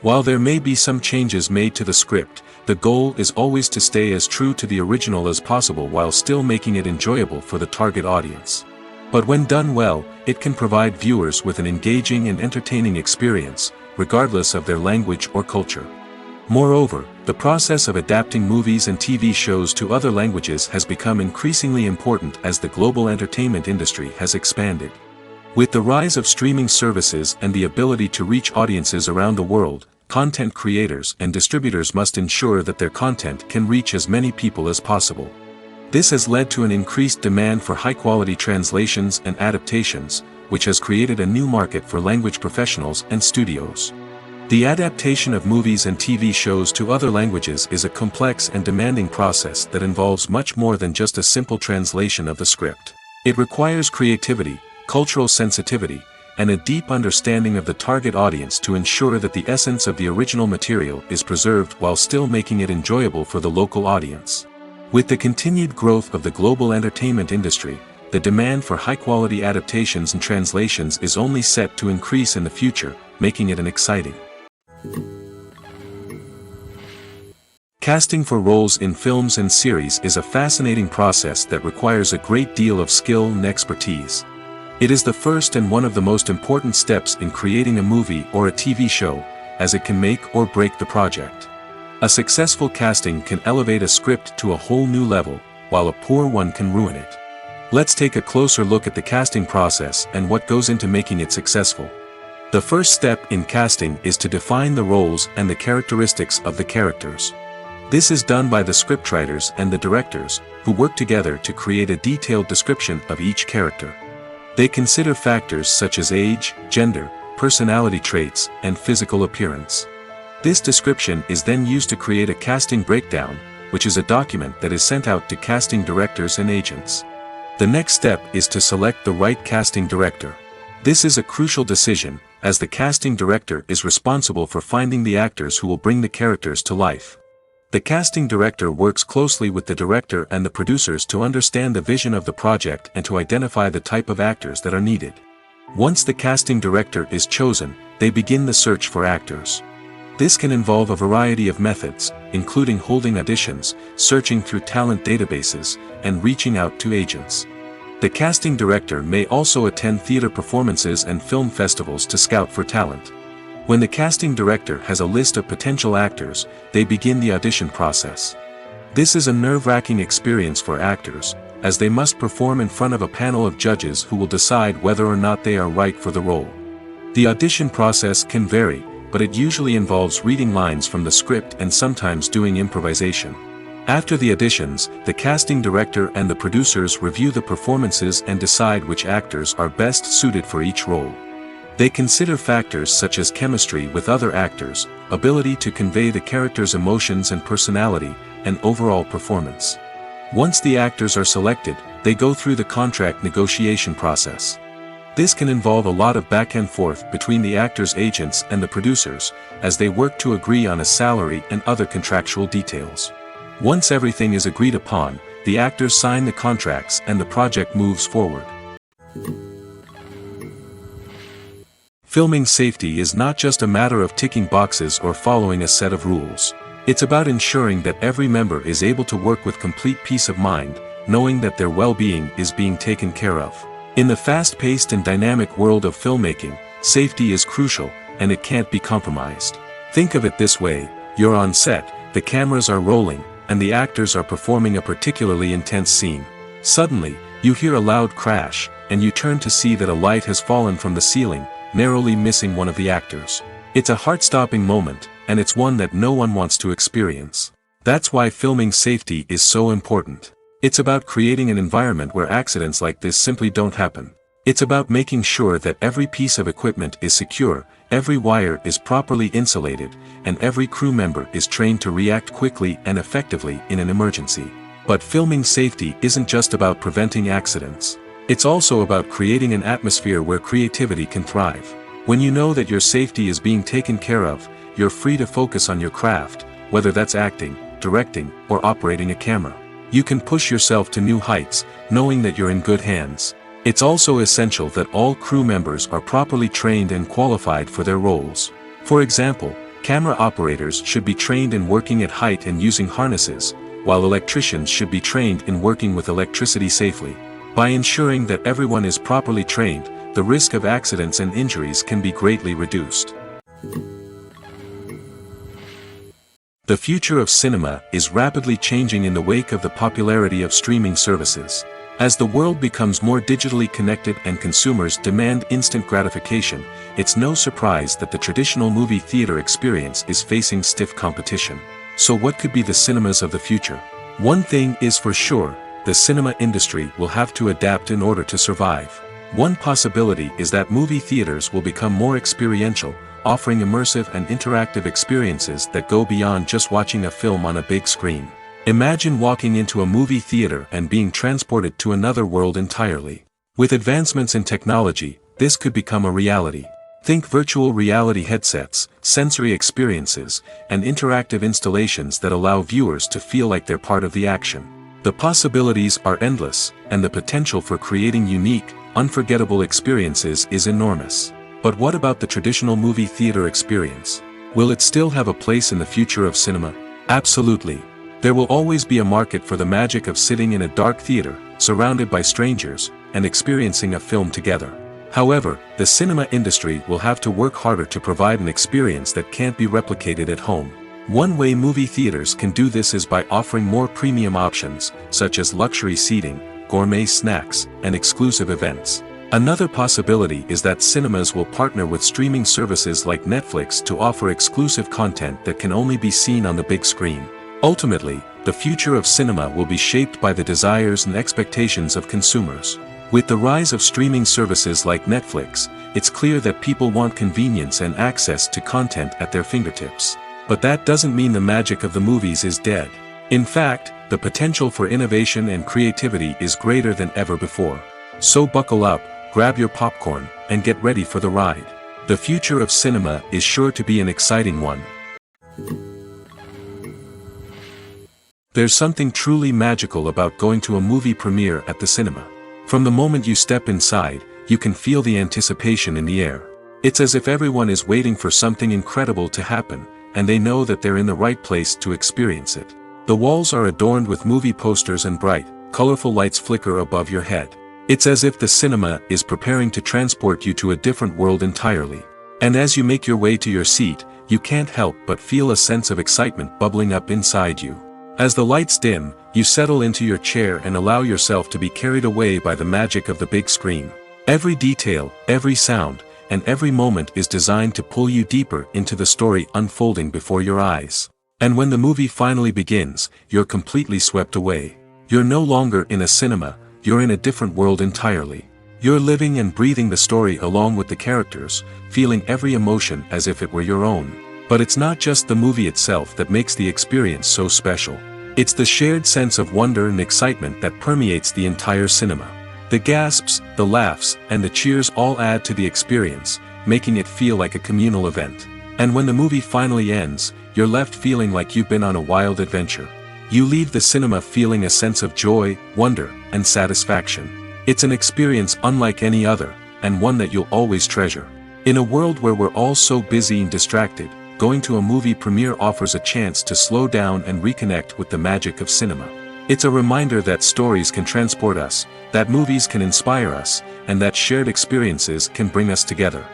While there may be some changes made to the script, the goal is always to stay as true to the original as possible while still making it enjoyable for the target audience. But when done well, it can provide viewers with an engaging and entertaining experience, regardless of their language or culture. Moreover, the process of adapting movies and TV shows to other languages has become increasingly important as the global entertainment industry has expanded. With the rise of streaming services and the ability to reach audiences around the world, content creators and distributors must ensure that their content can reach as many people as possible. This has led to an increased demand for high-quality translations and adaptations, which has created a new market for language professionals and studios. The adaptation of movies and TV shows to other languages is a complex and demanding process that involves much more than just a simple translation of the script. It requires creativity, cultural sensitivity, and a deep understanding of the target audience to ensure that the essence of the original material is preserved while still making it enjoyable for the local audience. With the continued growth of the global entertainment industry, the demand for high-quality adaptations and translations is only set to increase in the future, making it an exciting. Casting for roles in films and series is a fascinating process that requires a great deal of skill and expertise. It is the first and one of the most important steps in creating a movie or a TV show, as it can make or break the project. A successful casting can elevate a script to a whole new level, while a poor one can ruin it. Let's take a closer look at the casting process and what goes into making it successful. The first step in casting is to define the roles and the characteristics of the characters. This is done by the scriptwriters and the directors, who work together to create a detailed description of each character. They consider factors such as age, gender, personality traits, and physical appearance. This description is then used to create a casting breakdown, which is a document that is sent out to casting directors and agents. The next step is to select the right casting director. This is a crucial decision, as the casting director is responsible for finding the actors who will bring the characters to life. The casting director works closely with the director and the producers to understand the vision of the project and to identify the type of actors that are needed. Once the casting director is chosen, they begin the search for actors. This can involve a variety of methods, including holding auditions, searching through talent databases, and reaching out to agents. The casting director may also attend theater performances and film festivals to scout for talent. When the casting director has a list of potential actors, they begin the audition process. This is a nerve-wracking experience for actors, as they must perform in front of a panel of judges who will decide whether or not they are right for the role. The audition process can vary, but it usually involves reading lines from the script and sometimes doing improvisation. After the auditions, the casting director and the producers review the performances and decide which actors are best suited for each role. They consider factors such as chemistry with other actors, ability to convey the character's emotions and personality, and overall performance. Once the actors are selected, they go through the contract negotiation process. This can involve a lot of back and forth between the actors' agents and the producers, as they work to agree on a salary and other contractual details. Once everything is agreed upon, the actors sign the contracts and the project moves forward. Filming safety is not just a matter of ticking boxes or following a set of rules. It's about ensuring that every member is able to work with complete peace of mind, knowing that their well-being is being taken care of. In the fast-paced and dynamic world of filmmaking, safety is crucial, and it can't be compromised. Think of it this way: you're on set, the cameras are rolling, and the actors are performing a particularly intense scene. Suddenly, you hear a loud crash, and you turn to see that a light has fallen from the ceiling, narrowly missing one of the actors. It's a heart-stopping moment, and it's one that no one wants to experience. That's why filming safety is so important. It's about creating an environment where accidents like this simply don't happen. It's about making sure that every piece of equipment is secure, every wire is properly insulated, and every crew member is trained to react quickly and effectively in an emergency. But filming safety isn't just about preventing accidents. It's also about creating an atmosphere where creativity can thrive. When you know that your safety is being taken care of, you're free to focus on your craft, whether that's acting, directing, or operating a camera. You can push yourself to new heights, knowing that you're in good hands. It's also essential that all crew members are properly trained and qualified for their roles. For example, camera operators should be trained in working at height and using harnesses, while electricians should be trained in working with electricity safely. By ensuring that everyone is properly trained, the risk of accidents and injuries can be greatly reduced. The future of cinema is rapidly changing in the wake of the popularity of streaming services. As the world becomes more digitally connected and consumers demand instant gratification, it's no surprise that the traditional movie theater experience is facing stiff competition. So what could be the cinemas of the future? One thing is for sure: the cinema industry will have to adapt in order to survive. One possibility is that movie theaters will become more experiential, offering immersive and interactive experiences that go beyond just watching a film on a big screen. Imagine walking into a movie theater and being transported to another world entirely. With advancements in technology, this could become a reality. Think virtual reality headsets, sensory experiences, and interactive installations that allow viewers to feel like they're part of the action. The possibilities are endless, and the potential for creating unique, unforgettable experiences is enormous. But what about the traditional movie theater experience? Will it still have a place in the future of cinema? Absolutely. There will always be a market for the magic of sitting in a dark theater, surrounded by strangers, and experiencing a film together. However, the cinema industry will have to work harder to provide an experience that can't be replicated at home. One way movie theaters can do this is by offering more premium options, such as luxury seating, gourmet snacks, and exclusive events. Another possibility is that cinemas will partner with streaming services like Netflix to offer exclusive content that can only be seen on the big screen. Ultimately, the future of cinema will be shaped by the desires and expectations of consumers. With the rise of streaming services like Netflix, it's clear that people want convenience and access to content at their fingertips. But that doesn't mean the magic of the movies is dead. In fact, the potential for innovation and creativity is greater than ever before. So buckle up, grab your popcorn, and get ready for the ride. The future of cinema is sure to be an exciting one. There's something truly magical about going to a movie premiere at the cinema. From the moment you step inside, you can feel the anticipation in the air. It's as if everyone is waiting for something incredible to happen, and they know that they're in the right place to experience it. The walls are adorned with movie posters and bright, colorful lights flicker above your head. It's as if the cinema is preparing to transport you to a different world entirely. And as you make your way to your seat, you can't help but feel a sense of excitement bubbling up inside you. As the lights dim, you settle into your chair and allow yourself to be carried away by the magic of the big screen. Every detail, every sound, and every moment is designed to pull you deeper into the story unfolding before your eyes. And when the movie finally begins, you're completely swept away. You're no longer in a cinema, you're in a different world entirely. You're living and breathing the story along with the characters, feeling every emotion as if it were your own. But it's not just the movie itself that makes the experience so special. It's the shared sense of wonder and excitement that permeates the entire cinema. The gasps, the laughs, and the cheers all add to the experience, making it feel like a communal event. And when the movie finally ends, you're left feeling like you've been on a wild adventure. You leave the cinema feeling a sense of joy, wonder, and satisfaction. It's an experience unlike any other, and one that you'll always treasure. In a world where we're all so busy and distracted, going to a movie premiere offers a chance to slow down and reconnect with the magic of cinema. It's a reminder that stories can transport us, that movies can inspire us, and that shared experiences can bring us together.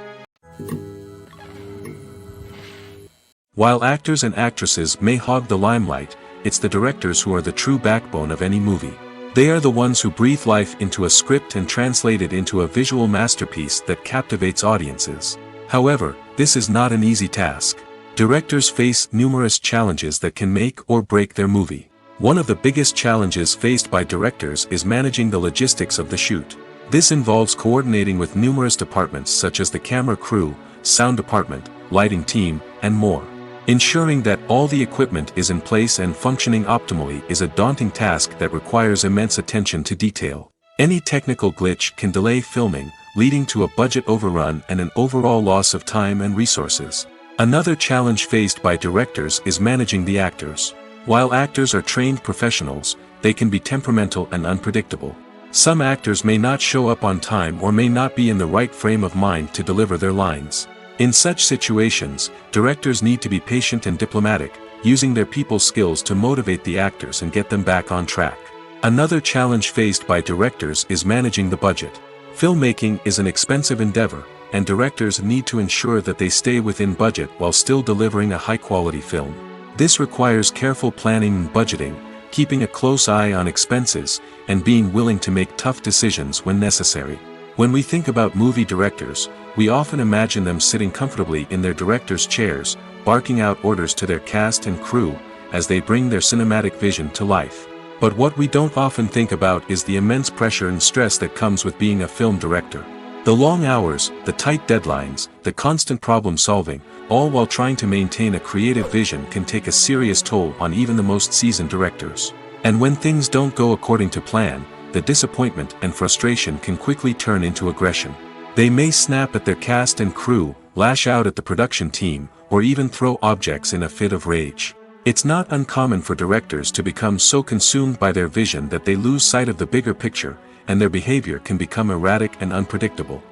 While actors and actresses may hog the limelight, it's the directors who are the true backbone of any movie. They are the ones who breathe life into a script and translate it into a visual masterpiece that captivates audiences. However, this is not an easy task. Directors face numerous challenges that can make or break their movie. One of the biggest challenges faced by directors is managing the logistics of the shoot. This involves coordinating with numerous departments such as the camera crew, sound department, lighting team, and more. Ensuring that all the equipment is in place and functioning optimally is a daunting task that requires immense attention to detail. Any technical glitch can delay filming, leading to a budget overrun and an overall loss of time and resources. Another challenge faced by directors is managing the actors. While actors are trained professionals, they can be temperamental and unpredictable. Some actors may not show up on time or may not be in the right frame of mind to deliver their lines. In such situations, directors need to be patient and diplomatic, using their people skills to motivate the actors and get them back on track. Another challenge faced by directors is managing the budget. Filmmaking is an expensive endeavor, and directors need to ensure that they stay within budget while still delivering a high-quality film. This requires careful planning and budgeting, keeping a close eye on expenses, and being willing to make tough decisions when necessary. When we think about movie directors, we often imagine them sitting comfortably in their director's chairs, barking out orders to their cast and crew, as they bring their cinematic vision to life. But what we don't often think about is the immense pressure and stress that comes with being a film director. The long hours, the tight deadlines, the constant problem solving, all while trying to maintain a creative vision can take a serious toll on even the most seasoned directors. And when things don't go according to plan, the disappointment and frustration can quickly turn into aggression. They may snap at their cast and crew, lash out at the production team, or even throw objects in a fit of rage. It's not uncommon for directors to become so consumed by their vision that they lose sight of the bigger picture, and their behavior can become erratic and unpredictable.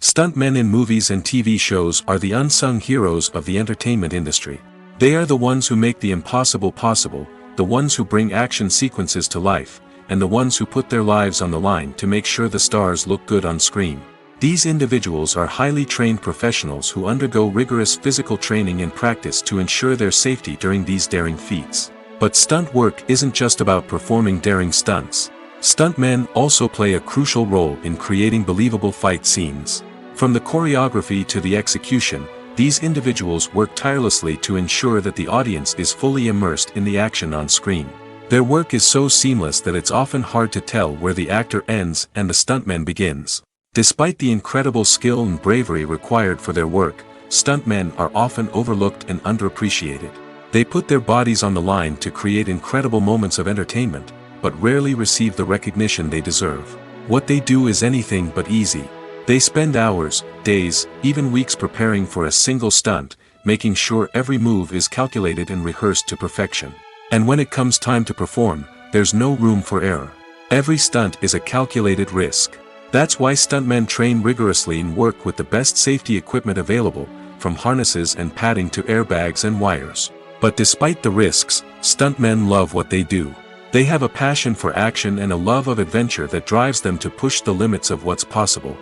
Stuntmen in movies and TV shows are the unsung heroes of the entertainment industry. They are the ones who make the impossible possible, the ones who bring action sequences to life, and the ones who put their lives on the line to make sure the stars look good on screen. These individuals are highly trained professionals who undergo rigorous physical training and practice to ensure their safety during these daring feats. But stunt work isn't just about performing daring stunts. Stuntmen also play a crucial role in creating believable fight scenes. From the choreography to the execution, these individuals work tirelessly to ensure that the audience is fully immersed in the action on screen. Their work is so seamless that it's often hard to tell where the actor ends and the stuntman begins. Despite the incredible skill and bravery required for their work, stuntmen are often overlooked and underappreciated. They put their bodies on the line to create incredible moments of entertainment, but rarely receive the recognition they deserve. What they do is anything but easy. They spend hours, days, even weeks preparing for a single stunt, making sure every move is calculated and rehearsed to perfection. And when it comes time to perform, there's no room for error. Every stunt is a calculated risk. That's why stuntmen train rigorously and work with the best safety equipment available, from harnesses and padding to airbags and wires. But despite the risks, stuntmen love what they do. They have a passion for action and a love of adventure that drives them to push the limits of what's possible.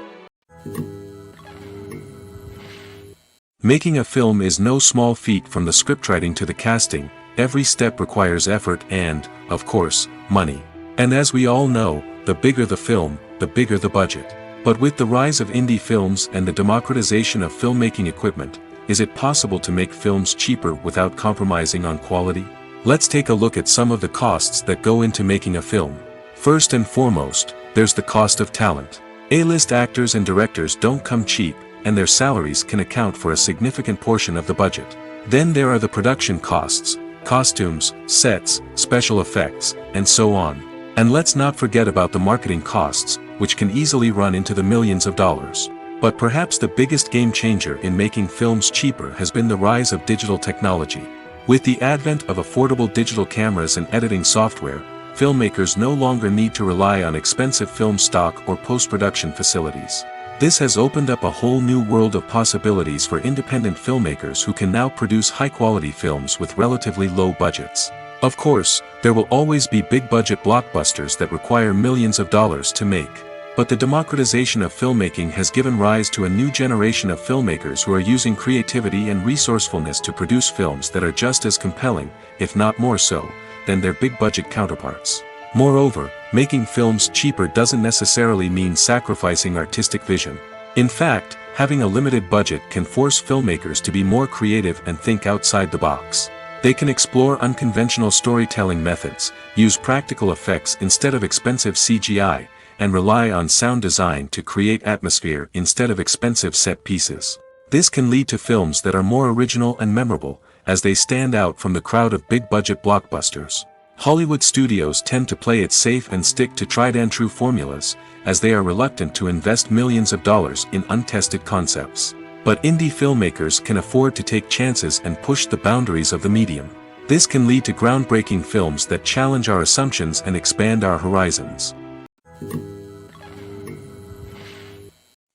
Making a film is no small feat. From the scriptwriting to the casting, every step requires effort and, of course, money. And as we all know, the bigger the film, the bigger the budget. But with the rise of indie films and the democratization of filmmaking equipment, is it possible to make films cheaper without compromising on quality? Let's take a look at some of the costs that go into making a film. First and foremost, there's the cost of talent. A-list actors and directors don't come cheap, and their salaries can account for a significant portion of the budget. Then there are the production costs, costumes, sets, special effects, and so on. And let's not forget about the marketing costs, which can easily run into the millions of dollars. But perhaps the biggest game changer in making films cheaper has been the rise of digital technology. With the advent of affordable digital cameras and editing software, filmmakers no longer need to rely on expensive film stock or post-production facilities. This has opened up a whole new world of possibilities for independent filmmakers who can now produce high-quality films with relatively low budgets. Of course, there will always be big-budget blockbusters that require millions of dollars to make. But the democratization of filmmaking has given rise to a new generation of filmmakers who are using creativity and resourcefulness to produce films that are just as compelling, if not more so, than their big-budget counterparts. Moreover, making films cheaper doesn't necessarily mean sacrificing artistic vision. In fact, having a limited budget can force filmmakers to be more creative and think outside the box. They can explore unconventional storytelling methods, use practical effects instead of expensive CGI, and rely on sound design to create atmosphere instead of expensive set pieces. This can lead to films that are more original and memorable, as they stand out from the crowd of big-budget blockbusters. Hollywood studios tend to play it safe and stick to tried-and-true formulas, as they are reluctant to invest millions of dollars in untested concepts. But indie filmmakers can afford to take chances and push the boundaries of the medium. This can lead to groundbreaking films that challenge our assumptions and expand our horizons.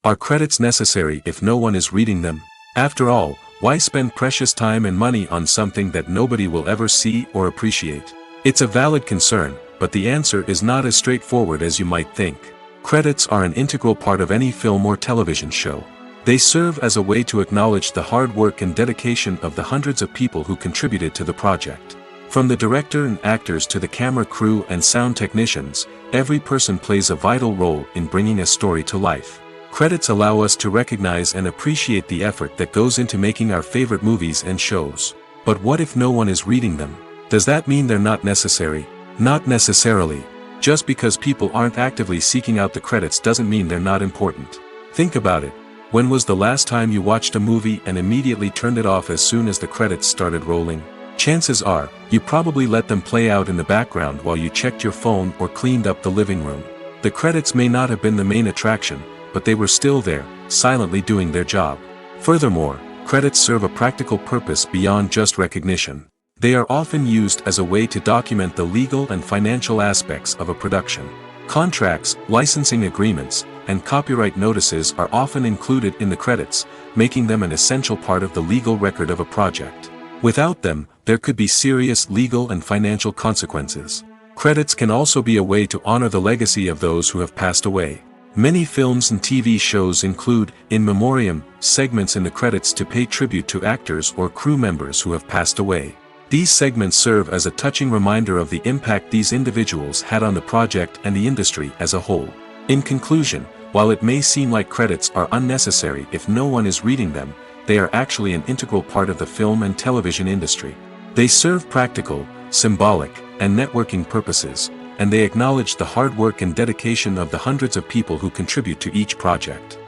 Are credits necessary if no one is reading them? After all, why spend precious time and money on something that nobody will ever see or appreciate? It's a valid concern, but the answer is not as straightforward as you might think. Credits are an integral part of any film or television show. They serve as a way to acknowledge the hard work and dedication of the hundreds of people who contributed to the project. From the director and actors to the camera crew and sound technicians, every person plays a vital role in bringing a story to life. Credits allow us to recognize and appreciate the effort that goes into making our favorite movies and shows. But what if no one is reading them? Does that mean they're not necessary? Not necessarily. Just because people aren't actively seeking out the credits doesn't mean they're not important. Think about it. When was the last time you watched a movie and immediately turned it off as soon as the credits started rolling? Chances are, you probably let them play out in the background while you checked your phone or cleaned up the living room. The credits may not have been the main attraction, but they were still there, silently doing their job. Furthermore, credits serve a practical purpose beyond just recognition. They are often used as a way to document the legal and financial aspects of a production. Contracts, licensing agreements, and copyright notices are often included in the credits, making them an essential part of the legal record of a project. Without them, there could be serious legal and financial consequences. Credits can also be a way to honor the legacy of those who have passed away. Many films and TV shows include, in memoriam, segments in the credits to pay tribute to actors or crew members who have passed away. These segments serve as a touching reminder of the impact these individuals had on the project and the industry as a whole. In conclusion, while it may seem like credits are unnecessary if no one is reading them, they are actually an integral part of the film and television industry. They serve practical, symbolic, and networking purposes, and they acknowledge the hard work and dedication of the hundreds of people who contribute to each project.